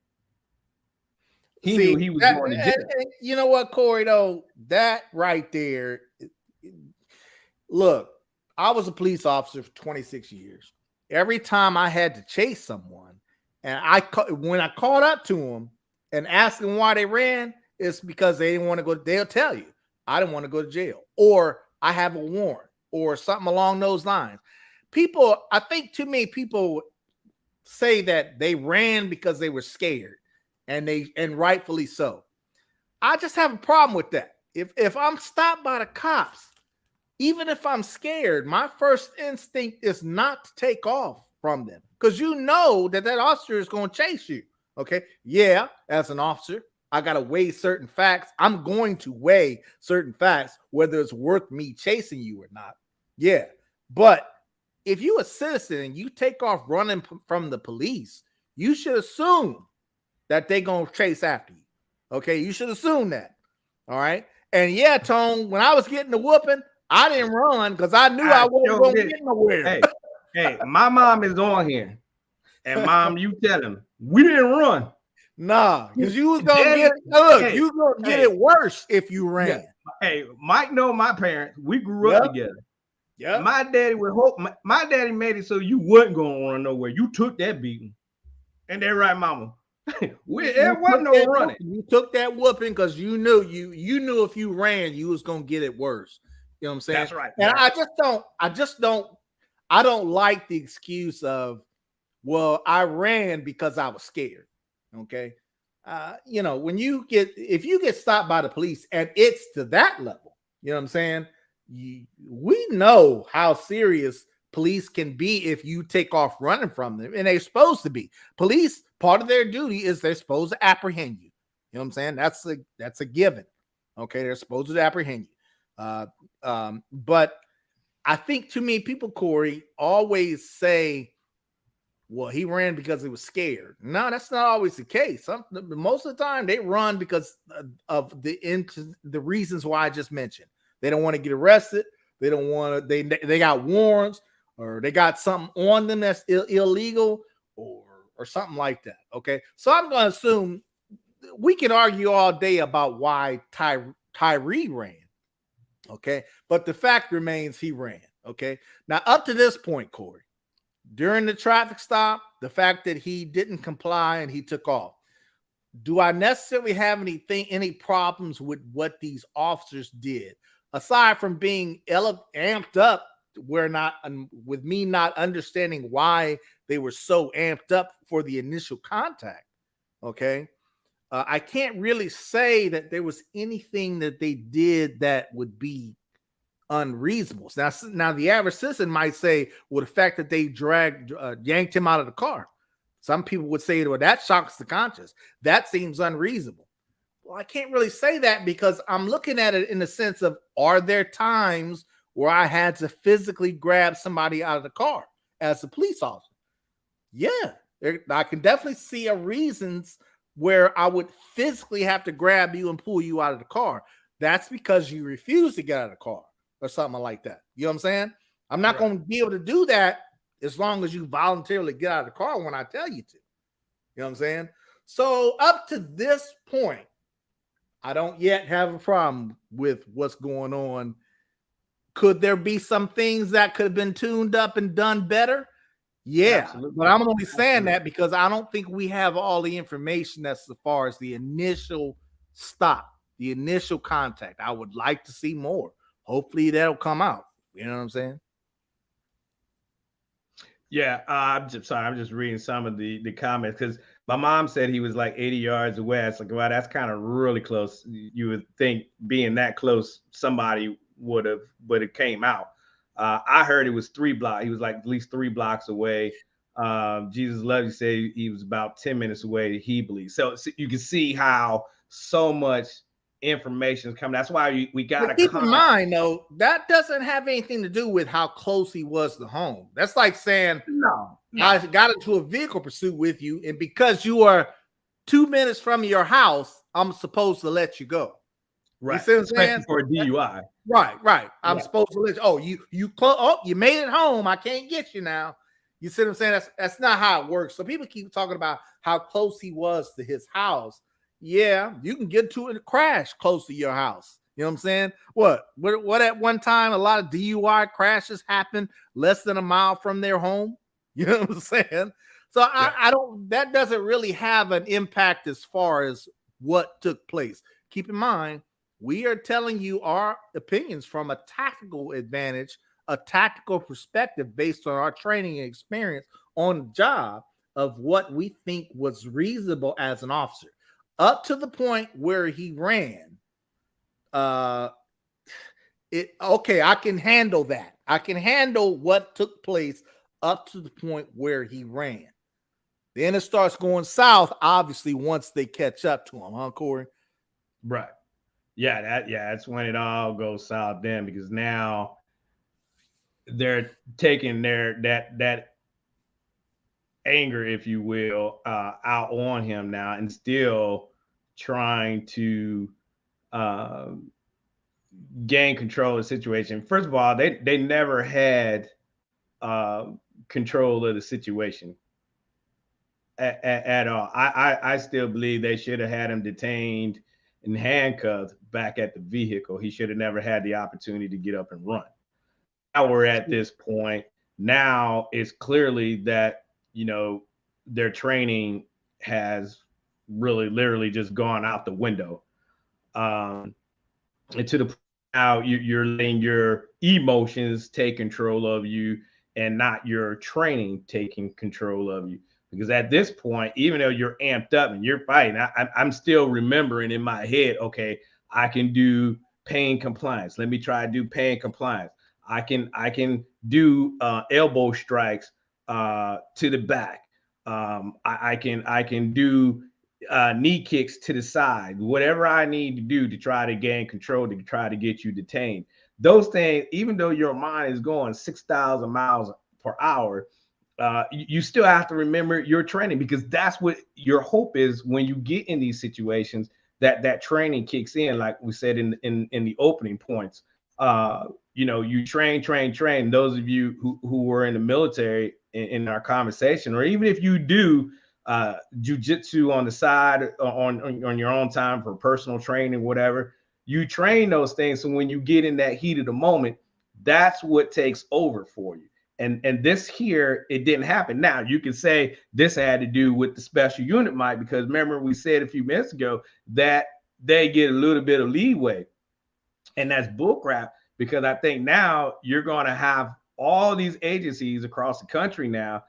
He knew he was going to jail. And you know what, Corey, though? That right there, look, I was a police officer for 26 years. Every time I had to chase someone, and when I caught up to them and asked them why they ran, it's because they didn't want to go. They'll tell you, I didn't want to go to jail, or I have a warrant, or something along those lines. I think too many people say that they ran because they were scared, and rightfully so. I just have a problem with that. If I'm stopped by the cops, even if I'm scared, my first instinct is not to take off from them, because you know that officer is going to chase you. Okay. Yeah. As an officer, I got to weigh certain facts. I'm going to weigh certain facts, whether it's worth me chasing you or not. Yeah. But if you a citizen and you take off running from the police, you should assume that they're going to chase after you. Okay. You should assume that. All right. And yeah, Tone, when I was getting the whooping, I didn't run because I knew I wasn't going to get nowhere. Hey, my mom is on here. And Mom, you tell him, we didn't run. Nah, because you was gonna get it. You was gonna get it worse if you ran. Yeah. Hey, Mike know my parents. We grew up together. Yeah. My daddy would hope my daddy made it so you wasn't gonna run nowhere. You took that beating. And they're right, Mama. There wasn't no running. You took that whooping because you knew if you ran, you was gonna get it worse. You know what I'm saying? That's right. And I don't like the excuse of, well, I ran because I was scared. Okay. If you get stopped by the police and it's to that level, you know what I'm saying? We know how serious police can be if you take off running from them, and they're supposed to be. Police, part of their duty is they're supposed to apprehend you. You know what I'm saying? That's a given. Okay. They're supposed to apprehend you. But I think too many people, Corey, always say, well, he ran because he was scared. No, that's not always the case. Most of the time, they run because of the reasons why I just mentioned. They don't want to get arrested. They don't want to. They got warrants, or they got something on them that's illegal, or something like that. Okay, so I'm going to assume we can argue all day about why Tyre ran. Okay, but the fact remains he ran. Okay, now up to this point, Corey, during the traffic stop, the fact that he didn't comply and he took off, do I necessarily have any problems with what these officers did, aside from being amped up? With me not understanding why they were so amped up for the initial contact. Okay, I can't really say that there was anything that they did that would be unreasonable. Now the average citizen might say, well, the fact that they yanked him out of the car. Some people would say, well, that shocks the conscience. That seems unreasonable. Well, I can't really say that because I'm looking at it in the sense of, are there times where I had to physically grab somebody out of the car as a police officer? Yeah, I can definitely see reasons where I would physically have to grab you and pull you out of the car. That's because you refuse to get out of the car or something like that. You know what I'm saying? I'm not going to be able to do that as long as you voluntarily get out of the car when I tell you to. You know what I'm saying? So up to this point, I don't yet have a problem with what's going on. Could there be some things that could have been tuned up and done better? Yeah, absolutely. But I'm only saying that because I don't think we have all the information as far as the initial stop, the initial contact. I would like to see more. Hopefully that'll come out. You know what I'm saying? Yeah, I'm just reading some of the comments because my mom said he was like 80 yards away. It's like, wow, that's kind of really close. You would think being that close, somebody would have came out. I heard it was 3 blocks. He was like at least 3 blocks away. Jesus Love You say he was about 10 minutes away. He believes so you can see how so much information is coming. That's why we got to keep in mind, though, that doesn't have anything to do with how close he was to home. That's like saying, no. I got into a vehicle pursuit with you, and because you are 2 minutes from your house, I'm supposed to let you go. Right. You see what I'm saying? For a DUI. Right. I'm supposed to let you. You made it home. I can't get you now. You see what I'm saying? That's not how it works. So people keep talking about how close he was to his house. Yeah, you can get to a crash close to your house. You know what I'm saying? What at one time a lot of DUI crashes happened less than a mile from their home. You know what I'm saying? So I don't. That doesn't really have an impact as far as what took place. Keep in mind, we are telling you our opinions from a tactical advantage, a tactical perspective based on our training and experience on the job of what we think was reasonable as an officer. Up to the point where he ran, I can handle that. I can handle what took place up to the point where he ran. Then it starts going south, obviously, once they catch up to him, huh, Corey? Right. Yeah, that's when it all goes south then, because now they're taking that anger, if you will, out on him now, and still trying to gain control of the situation. First of all, they never had control of the situation at all. I still believe they should have had him detained and handcuffed back at the vehicle. He should have never had the opportunity to get up and run. Now we're at this point. Now it's clearly that, their training has really literally just gone out the window. And to the point now you're letting your emotions take control of you and not your training taking control of you. Because at this point, even though you're amped up and you're fighting, I'm still remembering in my head, okay, I can do pain compliance. Let me try to do pain compliance. I can do elbow strikes to the back. I can do knee kicks to the side, whatever I need to do to try to gain control, to try to get you detained. Those things, even though your mind is going 6,000 miles per hour, you still have to remember your training, because that's what your hope is when you get in these situations, that training kicks in, like we said in the opening points. You train. Those of you who were in the military in our conversation, or even if you do jujitsu on the side on your own time for personal training, whatever, you train those things. So when you get in that heat of the moment, that's what takes over for you. And this here, it didn't happen. Now you can say this had to do with the special unit, Mike, because remember we said a few minutes ago that they get a little bit of leeway, and that's bullcrap. Because I think now you're going to have all these agencies across the country now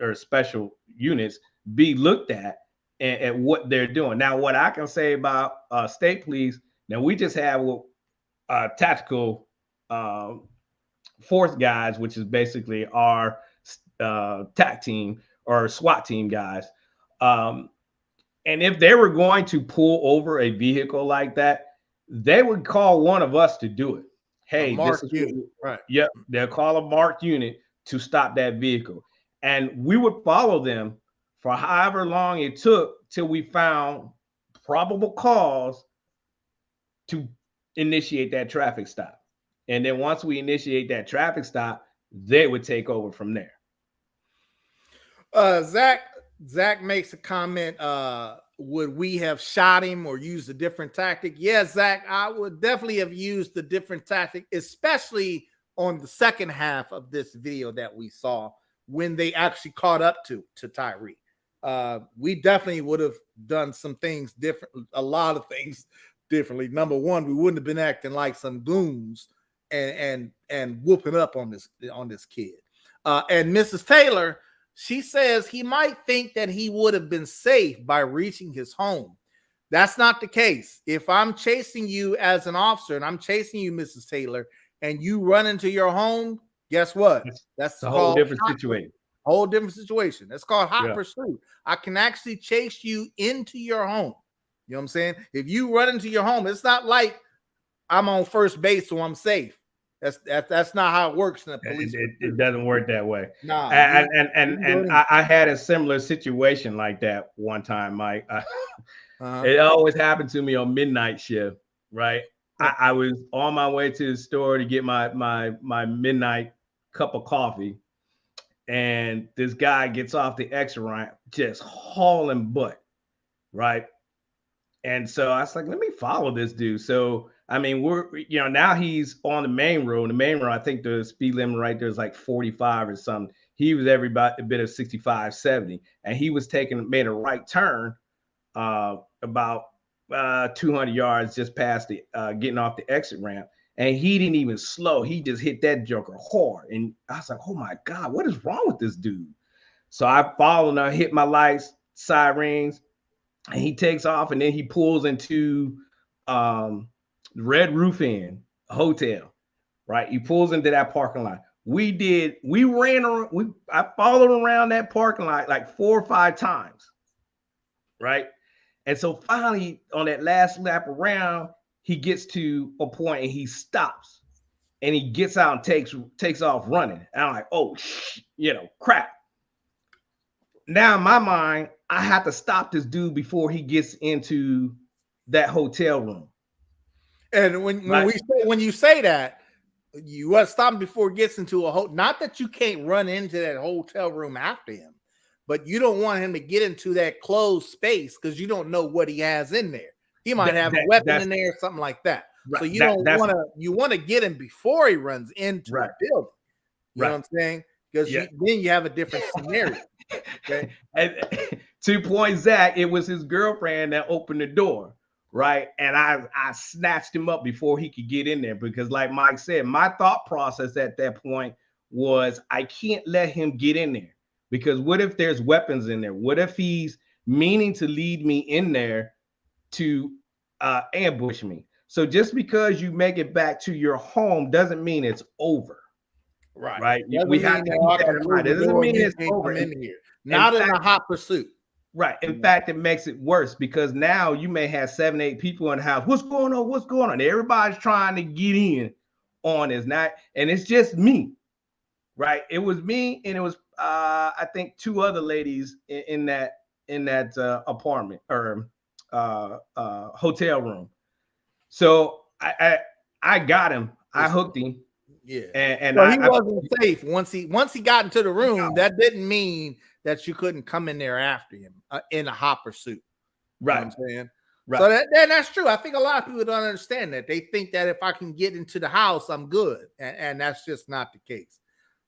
or special units be looked at at what they're doing. Now, what I can say about state police, now we just have tactical force guys, which is basically our TAC team or SWAT team guys. And if they were going to pull over a vehicle like that, they would call one of us to do it. Hey, this is right. Yep, they'll call a marked unit to stop that vehicle, and we would follow them for however long it took till we found probable cause to initiate that traffic stop. And then once we initiate that traffic stop, they would take over from there. Zach makes a comment. Would we have shot him or used a different tactic? Yes, Zach, I would definitely have used a different tactic, especially on the second half of this video that we saw when they actually caught up to Tyre. We definitely would have done some things different, a lot of things differently. Number one, we wouldn't have been acting like some goons and whooping up on this kid. And Mrs. Taylor, she says he might think that he would have been safe by reaching his home. That's not the case. If I'm chasing you as an officer and I'm chasing you, Mrs. Taylor, and you run into your home, guess what? That's a whole different situation. Whole different situation. That's called hot pursuit. I can actually chase you into your home. You know what I'm saying? If you run into your home, it's not like I'm on first base, so I'm safe. That's not how it works in the police. It doesn't work that way. Nah, and I had a similar situation like that one time, Mike. It always happened to me on midnight shift, right? I was on my way to the store to get my midnight cup of coffee, and this guy gets off the exit ramp just hauling butt, right? And so I was like, let me follow this dude. So I mean, now he's on the main road. The main road, I think the speed limit right there is like 45 or something. He was every bit of 65, 70. And he was made a right turn about 200 yards just past the getting off the exit ramp. And he didn't even slow. He just hit that joker hard. And I was like, oh my God, what is wrong with this dude? So I followed him, hit my lights, sirens, and he takes off, and then he pulls into Red Roof Inn hotel, right? He pulls into that parking lot. I followed around that parking lot like 4 or 5 times, right? And so finally, on that last lap around, he gets to a point and he stops, and he gets out and takes off running. And I'm like, oh, crap. Now in my mind, I have to stop this dude before he gets into that hotel room. And when you say that, you want to stop him before it gets into a hotel. Not that you can't run into that hotel room after him, but you don't want him to get into that closed space because you don't know what he has in there. He might have a weapon in there or something like that. Right. So you want to get him before he runs into the building. You know what I'm saying? Because then you have a different scenario. Okay. And to point Zach, it was his girlfriend that opened the door. Right. And I snatched him up before he could get in there because, like Mike said, my thought process at that point was I can't let him get in there because what if there's weapons in there? What if he's meaning to lead me in there to ambush me? So just because you make it back to your home doesn't mean it's over. Right. We have to keep that in mind. It doesn't mean it's over in here. Not in a hot pursuit. Right. In fact, it makes it worse because now you may have 7, 8 people in the house. What's going on? What's going on? Everybody's trying to get in on this night, and it's just me. Right. It was me, and it was I think 2 other ladies in that apartment or hotel room. So I got him. I hooked him. Yeah. And so he wasn't safe once he got into the room. No. That didn't mean that you couldn't come in there after him in a hot pursuit. Right. You know what I'm saying? Right. So that's true. I think a lot of people don't understand that. They think that if I can get into the house, I'm good. And that's just not the case.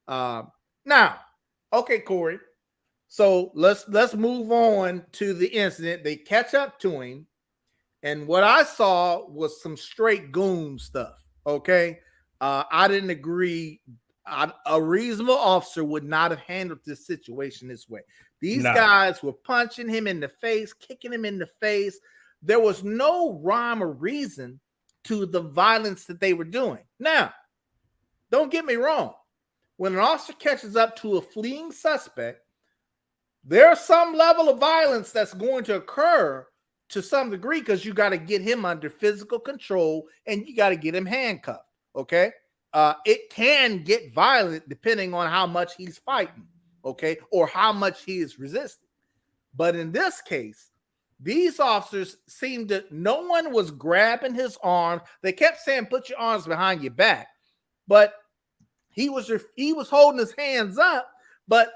Now, okay, Corey. So let's move on to the incident. They catch up to him. And what I saw was some straight goon stuff. Okay. I didn't agree A reasonable officer would not have handled this situation this way. These guys were punching him in the face, kicking him in the face. There was no rhyme or reason to the violence that they were doing. Now, don't get me wrong. When an officer catches up to a fleeing suspect, there's some level of violence that's going to occur to some degree because you got to get him under physical control and you got to get him handcuffed, okay? It can get violent depending on how much he's fighting, okay, or how much he is resisting. But in this case, these officers seemed to, no one was grabbing his arms. They kept saying, put your arms behind your back. But he was holding his hands up, but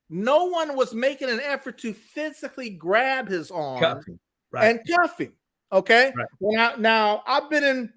no one was making an effort to physically grab his arms and cuff him, okay? Right. Well, now, I've been in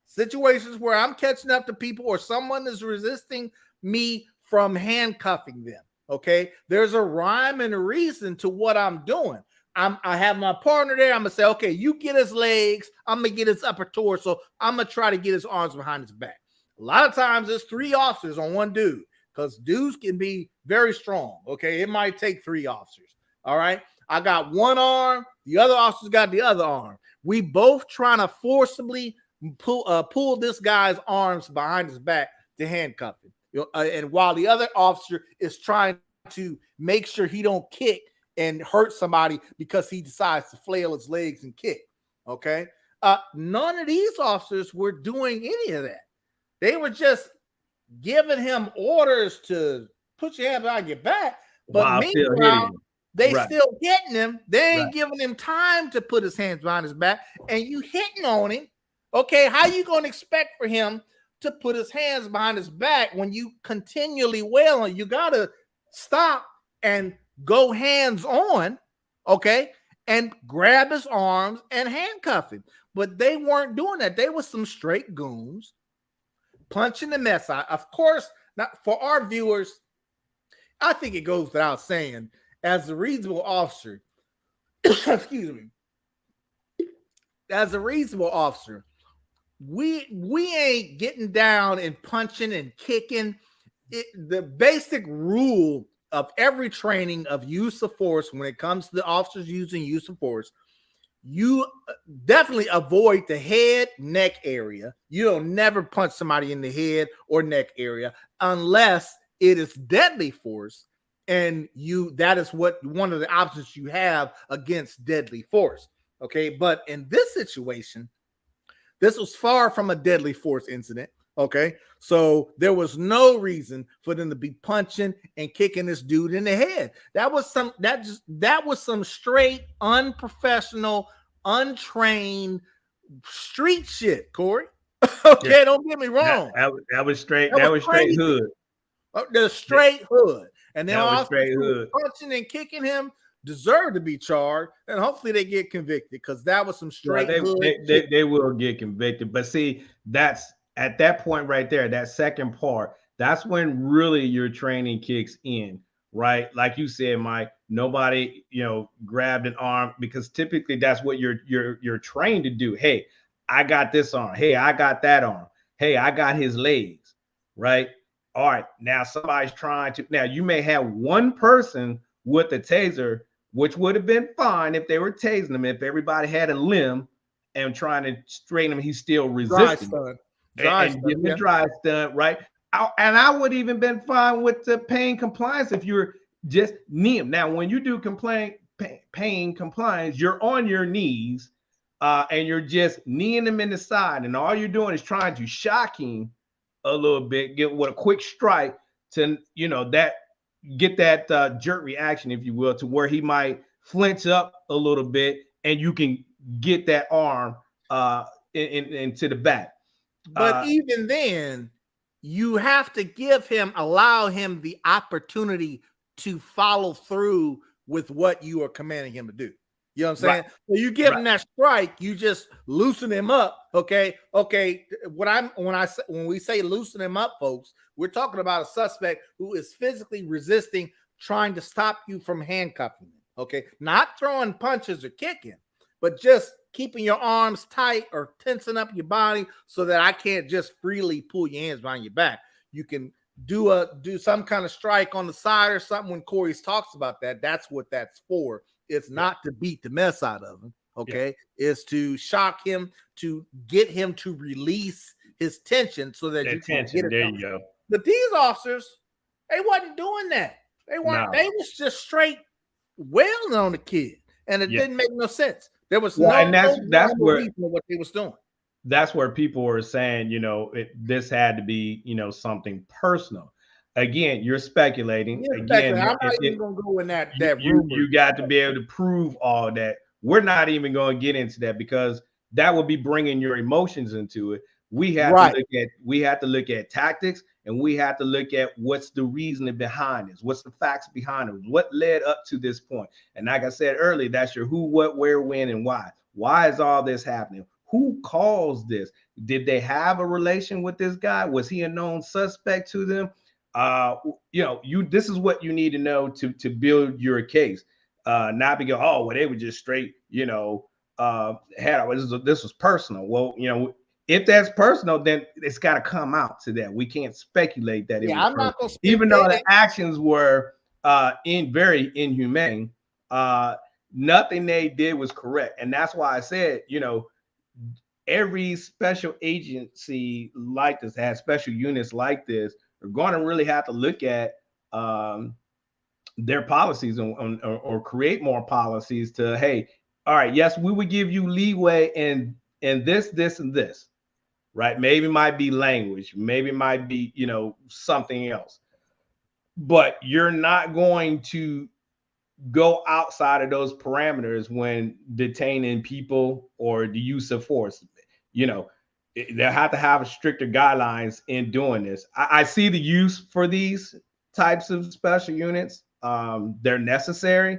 situations where I'm catching up to people or someone is resisting me from handcuffing them, okay? There's a rhyme and a reason to what I'm doing. I have my partner there. I'm going to say, okay, you get his legs. I'm going to get his upper torso. I'm going to try to get his arms behind his back. A lot of times there's 3 officers on one dude because dudes can be very strong, okay? It might take 3 officers, all right? I got one arm. The other officer's got the other arm. We both trying to forcibly pull this guy's arms behind his back to handcuff him. And while the other officer is trying to make sure he don't kick and hurt somebody because he decides to flail his legs and kick, okay? None of these officers were doing any of that. They were just giving him orders to put your hand behind your back, but meanwhile, they still hitting him. They ain't giving him time to put his hands behind his back, and you hitting on him. Okay, how you going to expect for him to put his hands behind his back when you continually wail on? You got to stop and go hands on, okay, and grab his arms and handcuff him. But they weren't doing that. They were some straight goons punching the mess out. Of course, not for our viewers, I think it goes without saying, as a reasonable officer, excuse me, as a reasonable officer, we ain't getting down and punching and kicking. The basic rule of every training of use of force when it comes to the officers using use of force, you definitely avoid the head, neck area. You don't never punch somebody in the head or neck area unless it is deadly force, and that is what one of the options you have against deadly force. Okay, but in this situation, this was far from a deadly force incident. Okay, so there was no reason for them to be punching and kicking this dude in the head. That was some straight unprofessional, untrained street shit, Corey. Okay, don't get me wrong. That was straight. That was straight hood. The straight hood, and then also punching and kicking him deserve to be charged, and hopefully they get convicted because that was some straight hood. They will get convicted, but see, that's at that point right there, that second part, that's when really your training kicks in, right? Like you said, Mike, nobody, grabbed an arm, because typically that's what you're trained to do. Hey, I got this arm. Hey, I got that arm. Hey, I got his legs, right? All right, now somebody's trying to, now you may have one person with a taser, which would have been fine if they were tasing him, if everybody had a limb and trying to straighten him, he's still resisting. And give him a dry stun, right? And I would even been fine with the pain compliance if you're just knee him. Now, when you do pain compliance, you're on your knees and you're just kneeing him in the side, and all you're doing is trying to shock him a little bit, get with a quick strike to get that jerk reaction, if you will, to where he might flinch up a little bit, and you can get that arm into the back. But even then, you have to allow him the opportunity to follow through with what you are commanding him to do. You know what I'm saying? Right. So you give him that strike, you just loosen him up. Okay. When we say loosen him up, folks, we're talking about a suspect who is physically resisting, trying to stop you from handcuffing him. Okay, not throwing punches or kicking, but just keeping your arms tight or tensing up your body so that I can't just freely pull your hands behind your back. You can do some kind of strike on the side or something. When Corey talks about that, that's what that's for. It's not to beat the mess out of him. Okay, it's to shock him, to get him to release his tension so that you can get it. There you go. But these officers, they wasn't doing that. They weren't. No. They was just straight wailing on the kid, and it didn't make no sense. There was and that's where what they was doing. That's where people were saying, this had to be, something personal. Again, you're speculating. Again, I'm not even gonna go in that you got to be able to prove all that. We're not even going to get into that because that would be bringing your emotions into it. We have to look at tactics, and we have to look at what's the reasoning behind this, what's the facts behind it, what led up to this point. And like I said earlier, that's your who, what, where, when, and why. Why is all this happening? Who caused this? Did they have a relation with this guy? Was he a known suspect to them? This is what you need to know to build your case. Not because, they were just straight, this was personal. Well, if that's personal, then it's got to come out to that. We can't speculate that. I'm not going to even though the actions were very inhumane, nothing they did was correct. And that's why I said, every special agency like this has special units like this are going to really have to look at their policies or create more policies to, hey, all right, yes, we would give you leeway in this, and this, right? Maybe it might be language, maybe it might be, something else, but you're not going to go outside of those parameters when detaining people or the use of force. They have to have stricter guidelines in doing this. I see the use for these types of special units. They're necessary,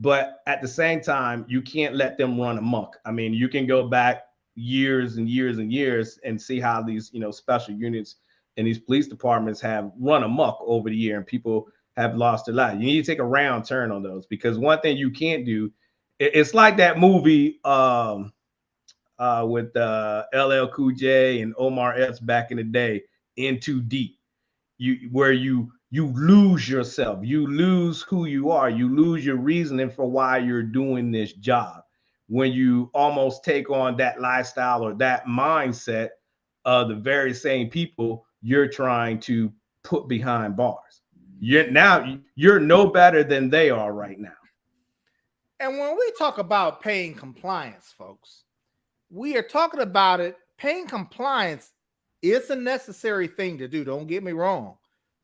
but at the same time, you can't let them run amok. I mean, you can go back years and years and years and see how these, special units in these police departments have run amok over the year, and people have lost their life. You need to take a round turn on those, because one thing you can't do, it's like that movie with LL Cool J and Omar Epps back in the day, In Too Deep, where you lose yourself, you lose who you are, you lose your reasoning for why you're doing this job, when you almost take on that lifestyle or that mindset of the very same people you're trying to put behind bars. You're no better than they are right now. And when we talk about paying compliance, folks, we are talking about it. Paying compliance is a necessary thing to do. Don't get me wrong.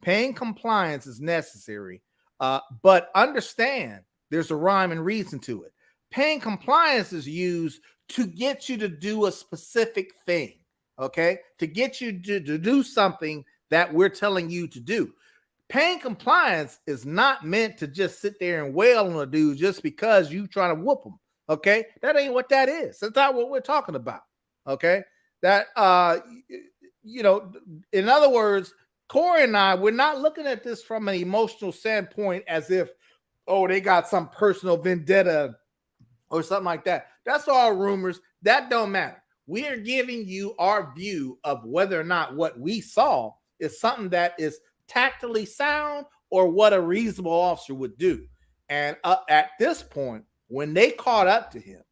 Paying compliance is necessary, but understand there's a rhyme and reason to it. Paying compliance is used to get you to do a specific thing, okay? To get you to do something that we're telling you to do. Paying compliance is not meant to just sit there and wail on a dude just because you trying to whoop him, okay? That ain't what that is. That's not what we're talking about, okay? That, in other words, Corey and I, we're not looking at this from an emotional standpoint as if, they got some personal vendetta or something like that. That's all rumors. That don't matter. We are giving you our view of whether or not what we saw is something that is tactically sound or what a reasonable officer would do. And at this point, when they caught up to him,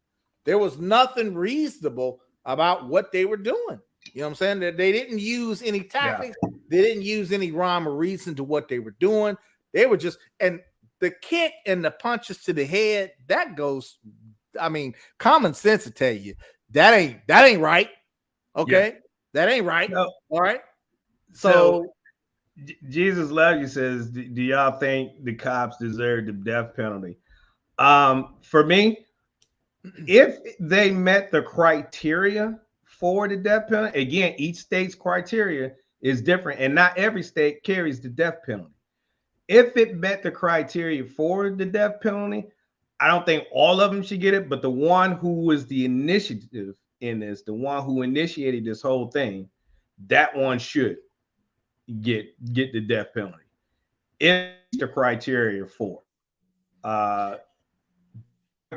there was nothing reasonable about what they were doing. You know what I'm saying? They didn't use any tactics. Yeah. They didn't use any rhyme or reason to what they were doing. They were just, and the kick and the punches to the head, that goes, common sense to tell you that ain't right. Okay. Yeah. That ain't right. No. All right. So Jesus Love You says, do y'all think the cops deserve the death penalty? For me, if they met the criteria for the death penalty, again, each state's criteria is different, and not every state carries the death penalty. If it met the criteria for the death penalty, I don't think all of them should get it, but the one who was the initiative in this, the one who initiated this whole thing, that one should get the death penalty. If the criteria for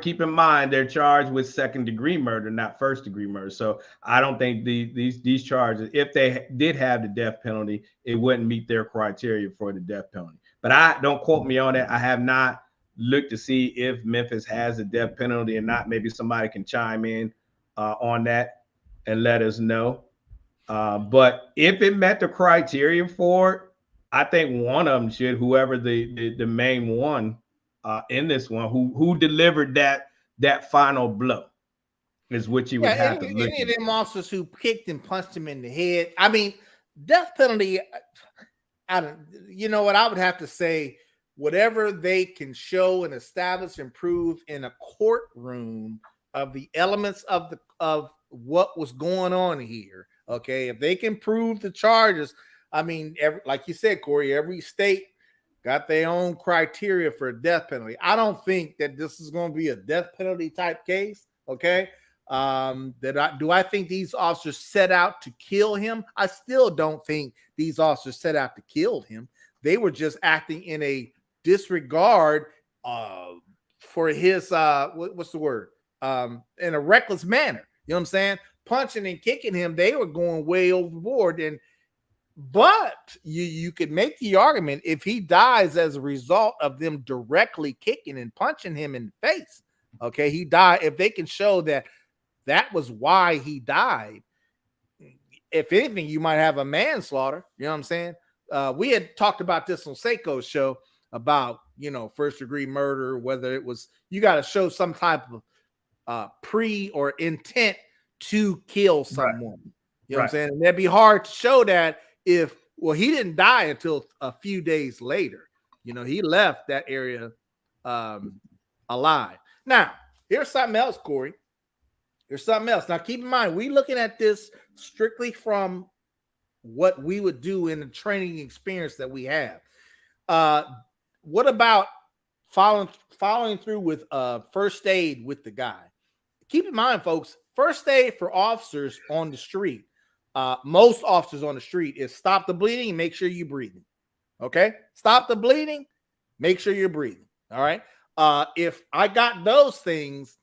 keep in mind they're charged with second-degree murder, not first-degree murder. So I don't think these charges, if they did have the death penalty, it wouldn't meet their criteria for the death penalty. But I don't quote me on that. I have not looked to see if Memphis has a death penalty or not. Maybe somebody can chime in on that and let us know. But if it met the criteria for it, I think one of them should, whoever the main one in this one, who delivered that final blow, is what you would have to look any at. of them officers who kicked and punched him in the head. I mean, death penalty. I don't. You know what? I would have to say whatever they can show and establish and prove in a courtroom of the elements of what was going on here. Okay, if they can prove the charges. I mean, like you said, Corey, every state got their own criteria for a death penalty. I don't think that this is going to be a death penalty type case. Okay. Do I think these officers set out to kill him? I still don't think these officers set out to kill him. They were just acting in a disregard for his what's the word? In a reckless manner. You know what I'm saying? Punching and kicking him, they were going way overboard. But you could make the argument if he dies as a result of them directly kicking and punching him in the face. Okay, he died. If they can show that was why he died, if anything, you might have a manslaughter. You know what I'm saying? We had talked about this on Seiko's show about, first degree murder, whether it was, you got to show some type of pre or intent to kill someone. Right. You know what I'm saying? And that'd be hard to show that he didn't die until a few days later. He left that area alive. Now, here's something else, Corey. There's something else. Now, keep in mind, we're looking at this strictly from what we would do in the training experience that we have. What about following through with first aid with the guy? Keep in mind, folks, first aid for officers on the street, most officers on the street, is stop the bleeding and make sure you're breathing. Okay? Stop the bleeding, make sure you're breathing. All right? If I got those things,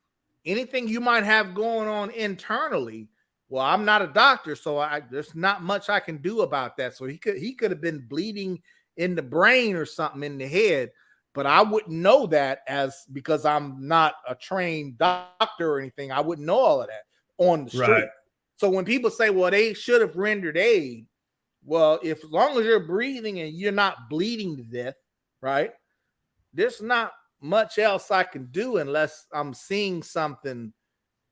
anything you might have going on internally, well, I'm not a doctor, so there's not much I can do about that. So he could have been bleeding in the brain or something in the head, but I wouldn't know that because I'm not a trained doctor or anything. I wouldn't know all of that on the street. Right. So when people say, well, they should have rendered aid, well, as long as you're breathing and you're not bleeding to death, right, there's not much else I can do unless I'm seeing something,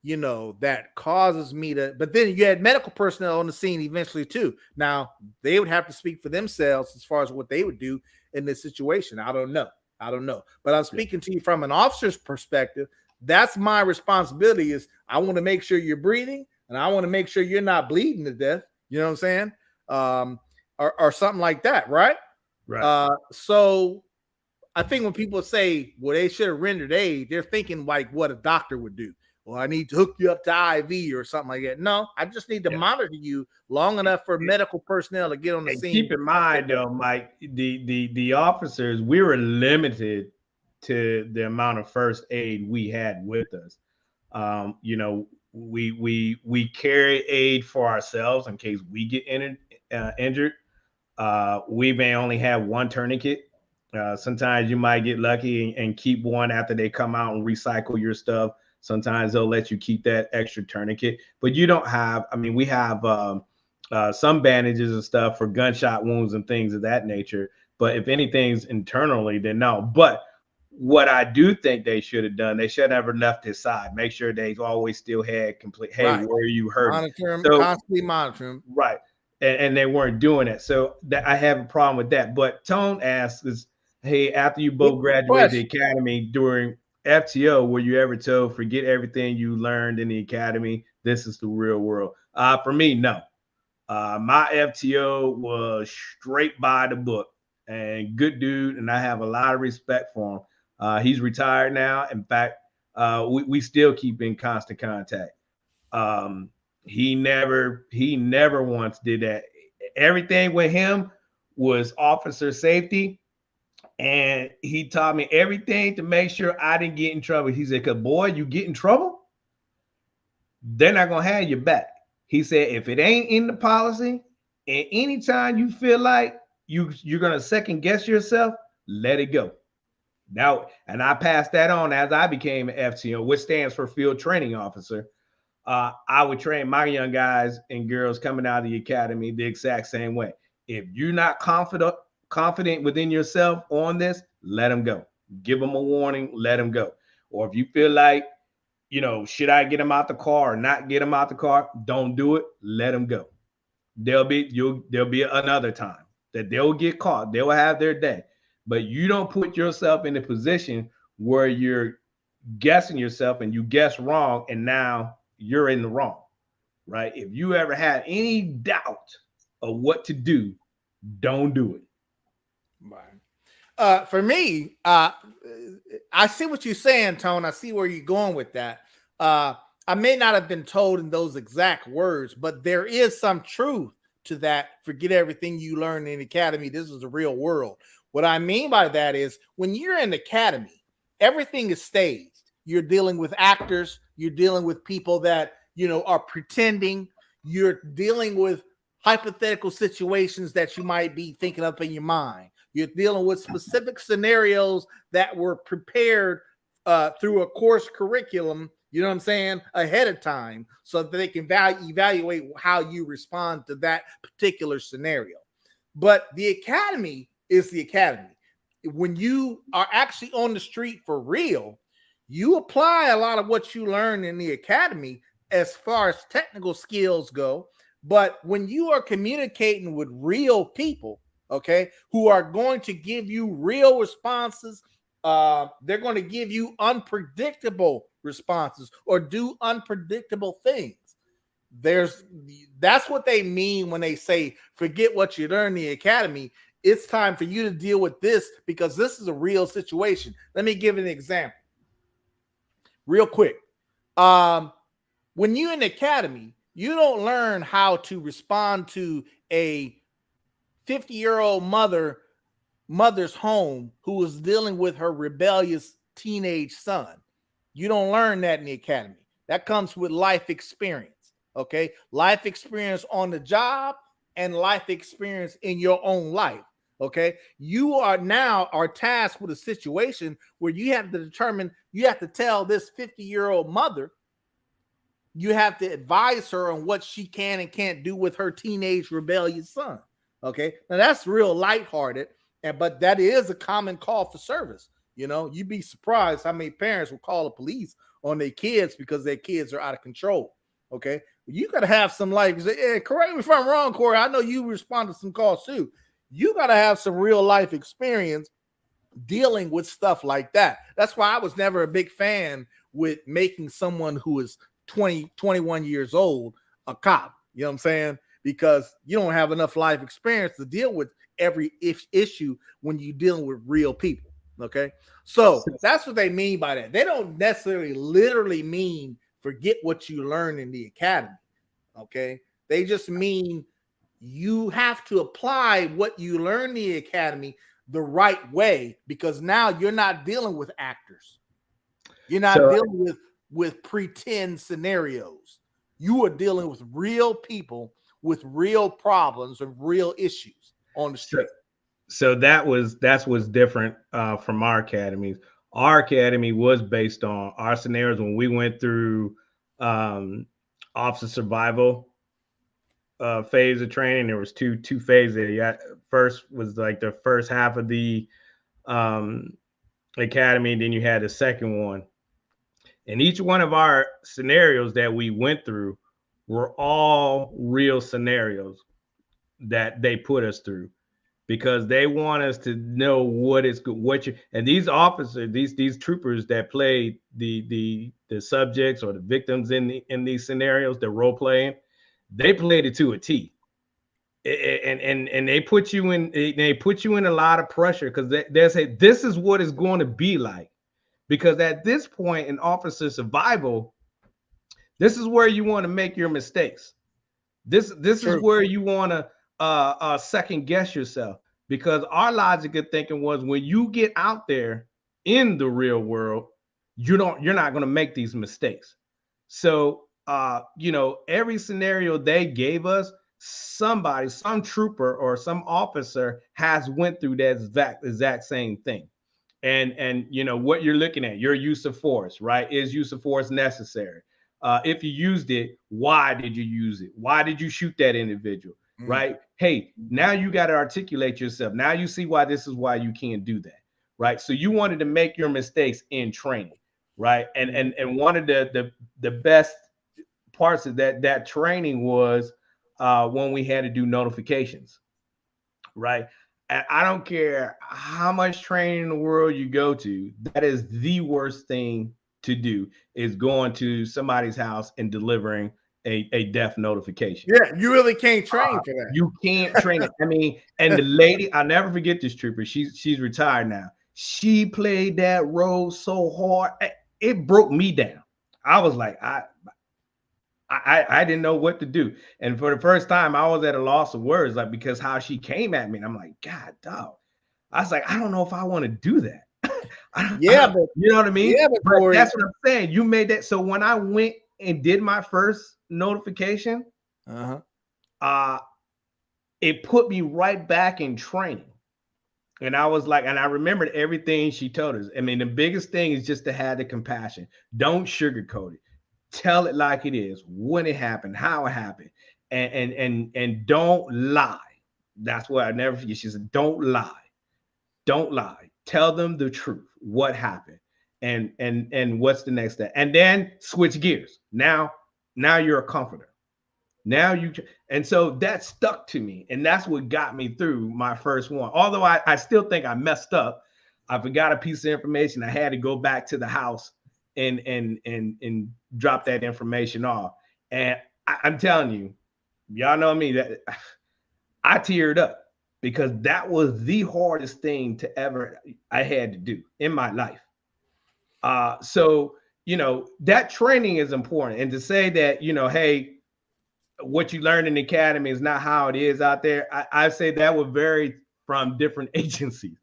that causes me to. But then you had medical personnel on the scene eventually too. Now they would have to speak for themselves as far as what they would do in this situation. I don't know. But I'm speaking to you from an officer's perspective. That's my responsibility. Is I want to make sure you're breathing and I want to make sure you're not bleeding to death. You know what I'm saying? Or something like that, right? Right. So I think when people say, well, they should have rendered aid, they're thinking like what a doctor would do. Well, I need to hook you up to IV or something like that. No, I just need to monitor you long enough for medical personnel to get on the scene. Keep in mind, though, Mike, the officers, we were limited to the amount of first aid we had with us. We carry aid for ourselves in case we get injured. We may only have one tourniquet. Sometimes you might get lucky and keep one after they come out and recycle your stuff. Sometimes they'll let you keep that extra tourniquet, but you don't have. I mean, we have some bandages and stuff for gunshot wounds and things of that nature. But if anything's internally, then no. But what I do think they should have done, they should have never left his side. Make sure they always still had complete. Hey, right. Where are you hurt? Monitor him, constantly monitor him. Right, and they weren't doing it. So I have a problem with that. But Tone asks, hey, after you both graduated the academy during FTO, were you ever told forget everything you learned in the academy? This is the real world. For me, no. My FTO was straight by the book and good dude, and I have a lot of respect for him. He's retired now. In fact, we still keep in constant contact. He never once did that. Everything with him was officer safety And he taught me everything to make sure I didn't get in trouble. He said, because boy, you get in trouble, they're not going to have your back. He said, if it ain't in the policy, and anytime you feel like you're going to second guess yourself, let it go. Now, and I passed that on as I became an FTO, which stands for Field Training Officer. I would train my young guys and girls coming out of the academy the exact same way. If you're not confident within yourself on this, let them go. Give them a warning, let them go. Or if you feel like, should I get them out the car or not get them out the car? Don't do it. Let them go. There'll be another time that they'll get caught. They'll have their day. But you don't put yourself in a position where you're guessing yourself and you guess wrong and now you're in the wrong, right? If you ever had any doubt of what to do, don't do it. Right. For me, I see what you're saying, Tone. I see where you're going with that. I may not have been told in those exact words, but there is some truth to that. Forget everything you learned in the academy. This is the real world. What I mean by that is when you're in the academy, everything is staged. You're dealing with actors. You're dealing with people that, are pretending. You're dealing with hypothetical situations that you might be thinking up in your mind. You're dealing with specific scenarios that were prepared through a course curriculum, you know what I'm saying, ahead of time so that they can evaluate how you respond to that particular scenario. But the academy is the academy. When you are actually on the street for real, you apply a lot of what you learn in the academy as far as technical skills go. But when you are communicating with real people, okay, who are going to give you real responses, they're going to give you unpredictable responses or do unpredictable things. That's what they mean when they say, forget what you learned in the academy. It's time for you to deal with this because this is a real situation. Let me give an example real quick. When you're in the academy, you don't learn how to respond to a 50-year-old mother's home who is dealing with her rebellious teenage son. You don't learn that in the academy. That comes with life experience, okay? Life experience on the job and life experience in your own life, okay? You are tasked with a situation where you have to tell this 50-year-old mother, you have to advise her on what she can and can't do with her teenage rebellious son. Okay, now that's real lighthearted, but that is a common call for service. You'd be surprised how many parents will call the police on their kids because their kids are out of control. Okay, you got to have some correct me if I'm wrong, Corey. I know you respond to some calls too. You got to have some real life experience dealing with stuff like that. That's why I was never a big fan with making someone who is 20, 21 years old a cop. You know what I'm saying? Because you don't have enough life experience to deal with every issue when you're dealing with real people. Okay. So that's what they mean by that. They don't necessarily literally mean forget what you learn in the academy. Okay. They just mean you have to apply what you learn in the academy the right way, because now you're not dealing with actors. You're not dealing with pretend scenarios. You are dealing with real people with real problems and real issues on the street. So that's what's different from our academies. Our academy was based on our scenarios when we went through officer survival phase of training. There was two phases. First was like the first half of the academy, and then you had the second one. And each one of our scenarios that we went through were all real scenarios that they put us through, because they want us to know and these officers, these troopers that played the subjects or the victims in these scenarios, the role playing, they played it to a T. And they put you in a lot of pressure because they say this is what it's going to be like. Because at this point in officer survival, this is where you want to make your mistakes. This is where you want to second guess yourself. because our logic of thinking was when you get out there in the real world, you're not going to make these mistakes. So, every scenario they gave us, somebody, some trooper or some officer has went through that exact same thing. And what you're looking at, your use of force, right? Is use of force necessary? If you used it, why did you use it? Why did you shoot that individual? Right? Hey, now you got to articulate yourself. Now you see why this is why you can't do that. Right? So you wanted to make your mistakes in training, right? And one of the best parts of that training was when we had to do notifications, right? And I don't care how much training in the world you go to, that is the worst thing to do, is going to somebody's house and delivering a death notification. Yeah, you really can't train for that. You can't train it. I mean, and the lady, I'll never forget this trooper. She's retired now. She played that role so hard, it broke me down. I was like, I didn't know what to do. And for the first time, I was at a loss of words, like, because how she came at me. And I'm like, God, dog. I was like, I don't know if I want to do that. But you know what I mean? Yeah, but that's what I'm saying. You made that. So when I went and did my first notification, it put me right back in training. And I was like, and I remembered everything she told us. I mean, the biggest thing is just to have the compassion. Don't sugarcoat it. Tell it like it is, when it happened, how it happened, and don't lie. That's what I never forget. She said, "Don't lie, don't lie. Tell them the truth. What happened, and what's the next step, and then switch gears. Now you're a comforter. And so that stuck to me, and that's what got me through my first one. Although I still think I messed up. I forgot a piece of information. I had to go back to the house and drop that information off. And I'm telling you, y'all know me, that I teared up, because that was the hardest thing I had to do in my life. So that training is important. And to say that, hey, what you learned in the academy is not how it is out there, I say that would vary from different agencies.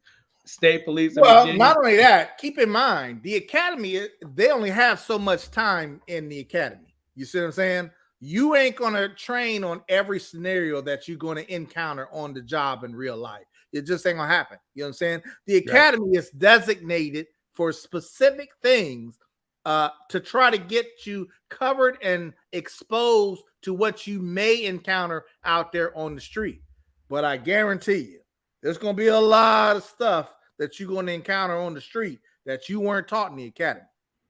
State police. Well, not only that, keep in mind, the academy, they only have so much time in the academy. You see what I'm saying? You ain't going to train on every scenario that you're going to encounter on the job in real life. It just ain't going to happen. You know what I'm saying? The academy is designated for specific things to try to get you covered and exposed to what you may encounter out there on the street. But I guarantee you, there's going to be a lot of stuff that you're going to encounter on the street that you weren't taught in the academy.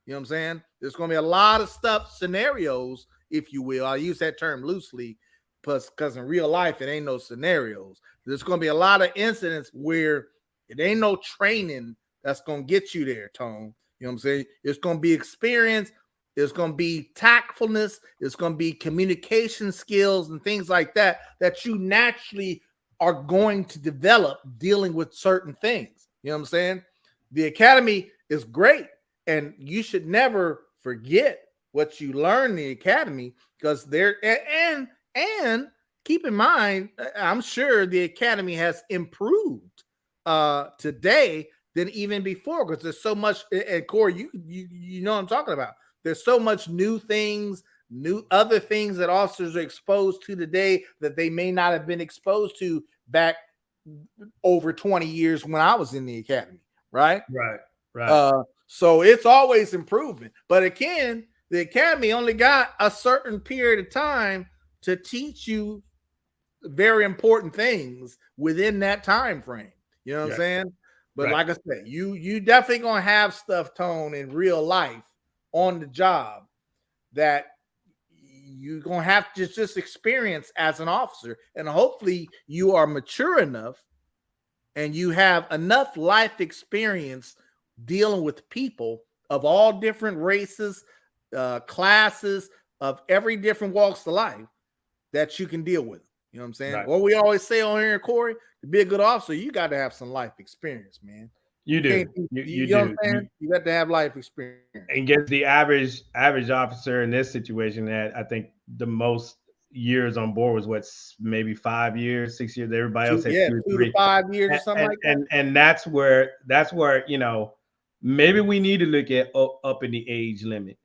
You know what I'm saying? There's going to be a lot of stuff, scenarios, if you will. I use that term loosely, because in real life, it ain't no scenarios. There's going to be a lot of incidents where it ain't no training that's going to get you there, Tone. You know what I'm saying? It's going to be experience. It's going to be tactfulness. It's going to be communication skills and things like that you naturally are going to develop dealing with certain things. You know what I'm saying? The academy is great, and you should never forget what you learn in the academy, because and keep in mind, I'm sure the academy has improved today than even before, because there's so much. And Corey, you know what I'm talking about. There's so much new things, other things that officers are exposed to today that they may not have been exposed to back over 20 years when I was in the academy, right? Right. So it's always improving. But again, the academy only got a certain period of time to teach you very important things within that time frame. You know what I'm saying? But like I said, you definitely gonna have stuff, Tone, in real life on the job that you're gonna have to just experience as an officer. And hopefully you are mature enough and you have enough life experience dealing with people of all different races, classes, of every different walks of life, that you can deal with. You know what I'm saying? Right. What we always say on here, Corey, to be a good officer, you got to have some life experience, man. You do. You know what I'm saying? You got to have life experience. And get the average officer in this situation that I think the most years on board was what, maybe 5 years, 6 years. Everybody else had 2 or 2 to 3. 5 years or something like that. And that's where maybe we need to look at up in the age limit.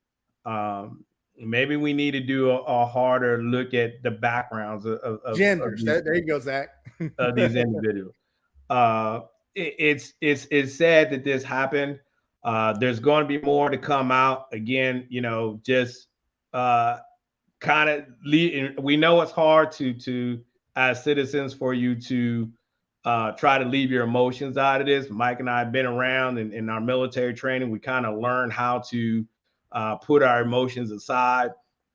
Maybe we need to do a harder look at the backgrounds of Genders. these, There you go, Zach. of these individuals. It's sad that this happened. There's going to be more to come out. Again, just kind of we know it's hard to as citizens for you to try to leave your emotions out of this. Mike and I have been around in our military training. We kind of learn how to put our emotions aside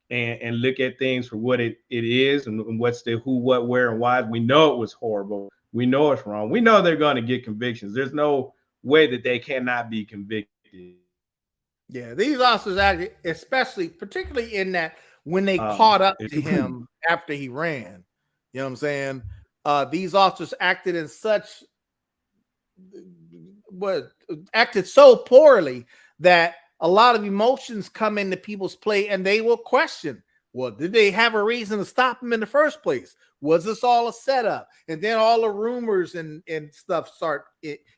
and look at things for what it is and what's the who, what, where, and why. We know it was horrible. We know it's wrong. We know they're going to get convictions. There's no way that they cannot be convicted. Yeah, these officers acted, particularly in that when they caught up to him after he ran. You know what I'm saying? These officers acted in acted so poorly that a lot of emotions come into people's play, and they will question, well, did they have a reason to stop him in the first place? Was this all a setup? And then all the rumors and stuff start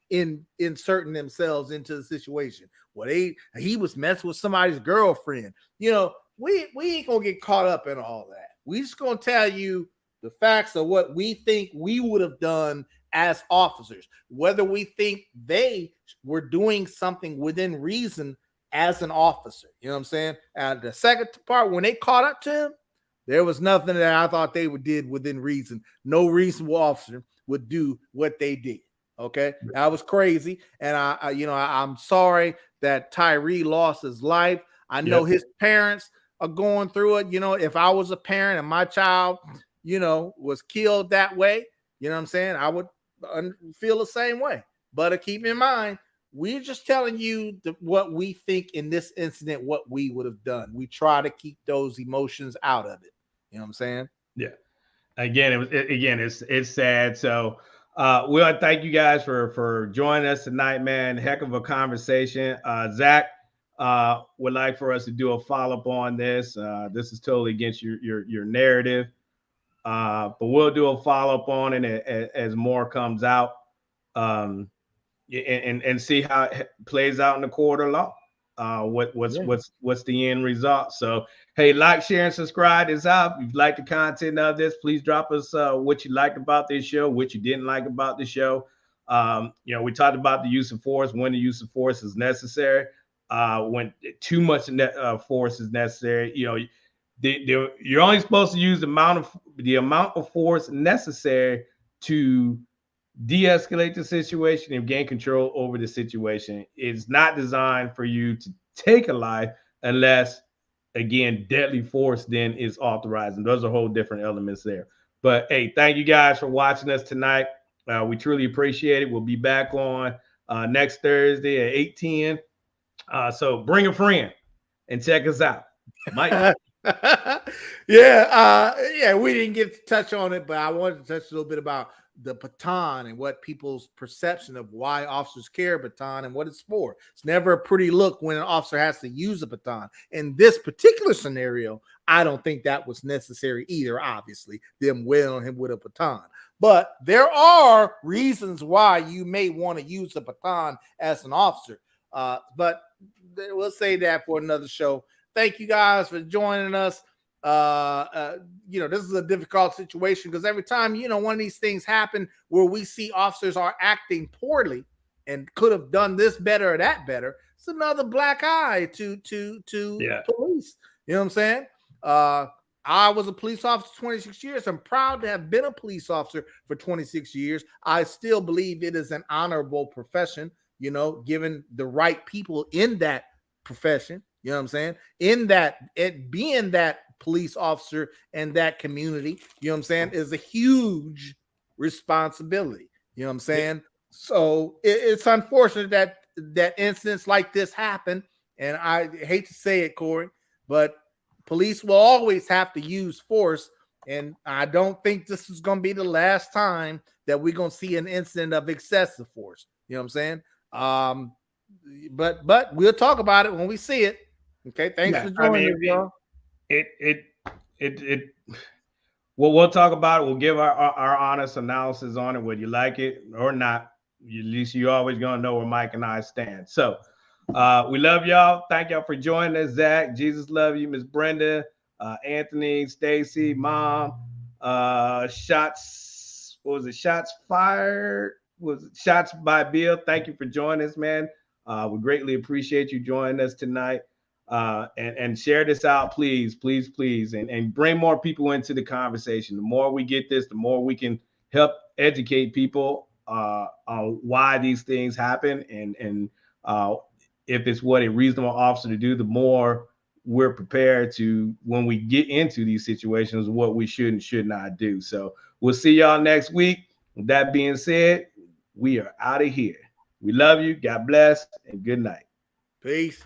inserting themselves into the situation. Well, he was messing with somebody's girlfriend. We ain't gonna get caught up in all that. We just gonna tell you the facts of what we think we would have done as officers, whether we think they were doing something within reason as an officer. You know what I'm saying? And the second part, when they caught up to him, there was nothing that I thought they did within reason. No reasonable officer would do what they did. Okay, that was crazy, and I'm sorry that Tyre lost his life. I know his parents are going through it. If I was a parent and my child, was killed that way, you know what I'm saying, I would feel the same way. But keep in mind, we're just telling you what we think in this incident, what we would have done. We try to keep those emotions out of it. You know what I'm saying? Yeah. Again, it's sad. So we want to thank you guys for joining us tonight, man. Heck of a conversation. Zach would like for us to do a follow-up on this. This is totally against your narrative. But we'll do a follow-up on it as more comes out. And see how it plays out in the court of law. What's the end result? So hey, like, share, and subscribe this out. If you like the content of this, please drop us what you liked about this show, what you didn't like about the show. We talked about the use of force, when the use of force is necessary, when too much force is necessary. You're only supposed to use the amount of force necessary to de-escalate the situation and gain control over the situation. It's not designed for you to take a life unless, again, deadly force then is authorized. And those are whole different elements there. But hey, thank you guys for watching us tonight. We truly appreciate it. We'll be back on next Thursday at 8:10. So bring a friend and check us out. Mike. Yeah, we didn't get to touch on it, but I wanted to touch a little bit about the baton and what people's perception of why officers carry a baton and what it's for. It's never a pretty look when an officer has to use a baton. In this particular scenario, I don't think that was necessary either, obviously, them wailing him with a baton. But there are reasons why you may want to use a baton as an officer. But we'll say that for another show. Thank you guys for joining us. This is a difficult situation because every time, one of these things happen where we see officers are acting poorly and could have done this better or that better, it's another black eye to police. You know what I'm saying? I was a police officer 26 years. I'm proud to have been a police officer for 26 years. I still believe it is an honorable profession, given the right people in that profession. You know what I'm saying? In that, being that police officer and that community, you know what I'm saying, is a huge responsibility. You know what I'm saying? Yeah. So it's unfortunate that incidents like this happen. And I hate to say it, Corey, but police will always have to use force. And I don't think this is going to be the last time that we're going to see an incident of excessive force. You know what I'm saying? But we'll talk about it when we see it. Okay, thanks for joining us, y'all. Well, we'll talk about it. We'll give our honest analysis on it, whether you like it or not. At least you're always going to know where Mike and I stand. So we love y'all. Thank y'all for joining us. Zach, Jesus love you. Miss Brenda, Anthony, Stacy, Mom, Shots, what was it? Shots fired? Was it Shots by Bill? Thank you for joining us, man. We greatly appreciate you joining us tonight. And share this out, please, and bring more people into the conversation. The more we get this, the more we can help educate people on why these things happen, and if it's what a reasonable officer to do, the more we're prepared to, when we get into these situations, what we should and should not do. So we'll see y'all next week. With that being said, we are out of here. We love you. God bless, and good night. Peace.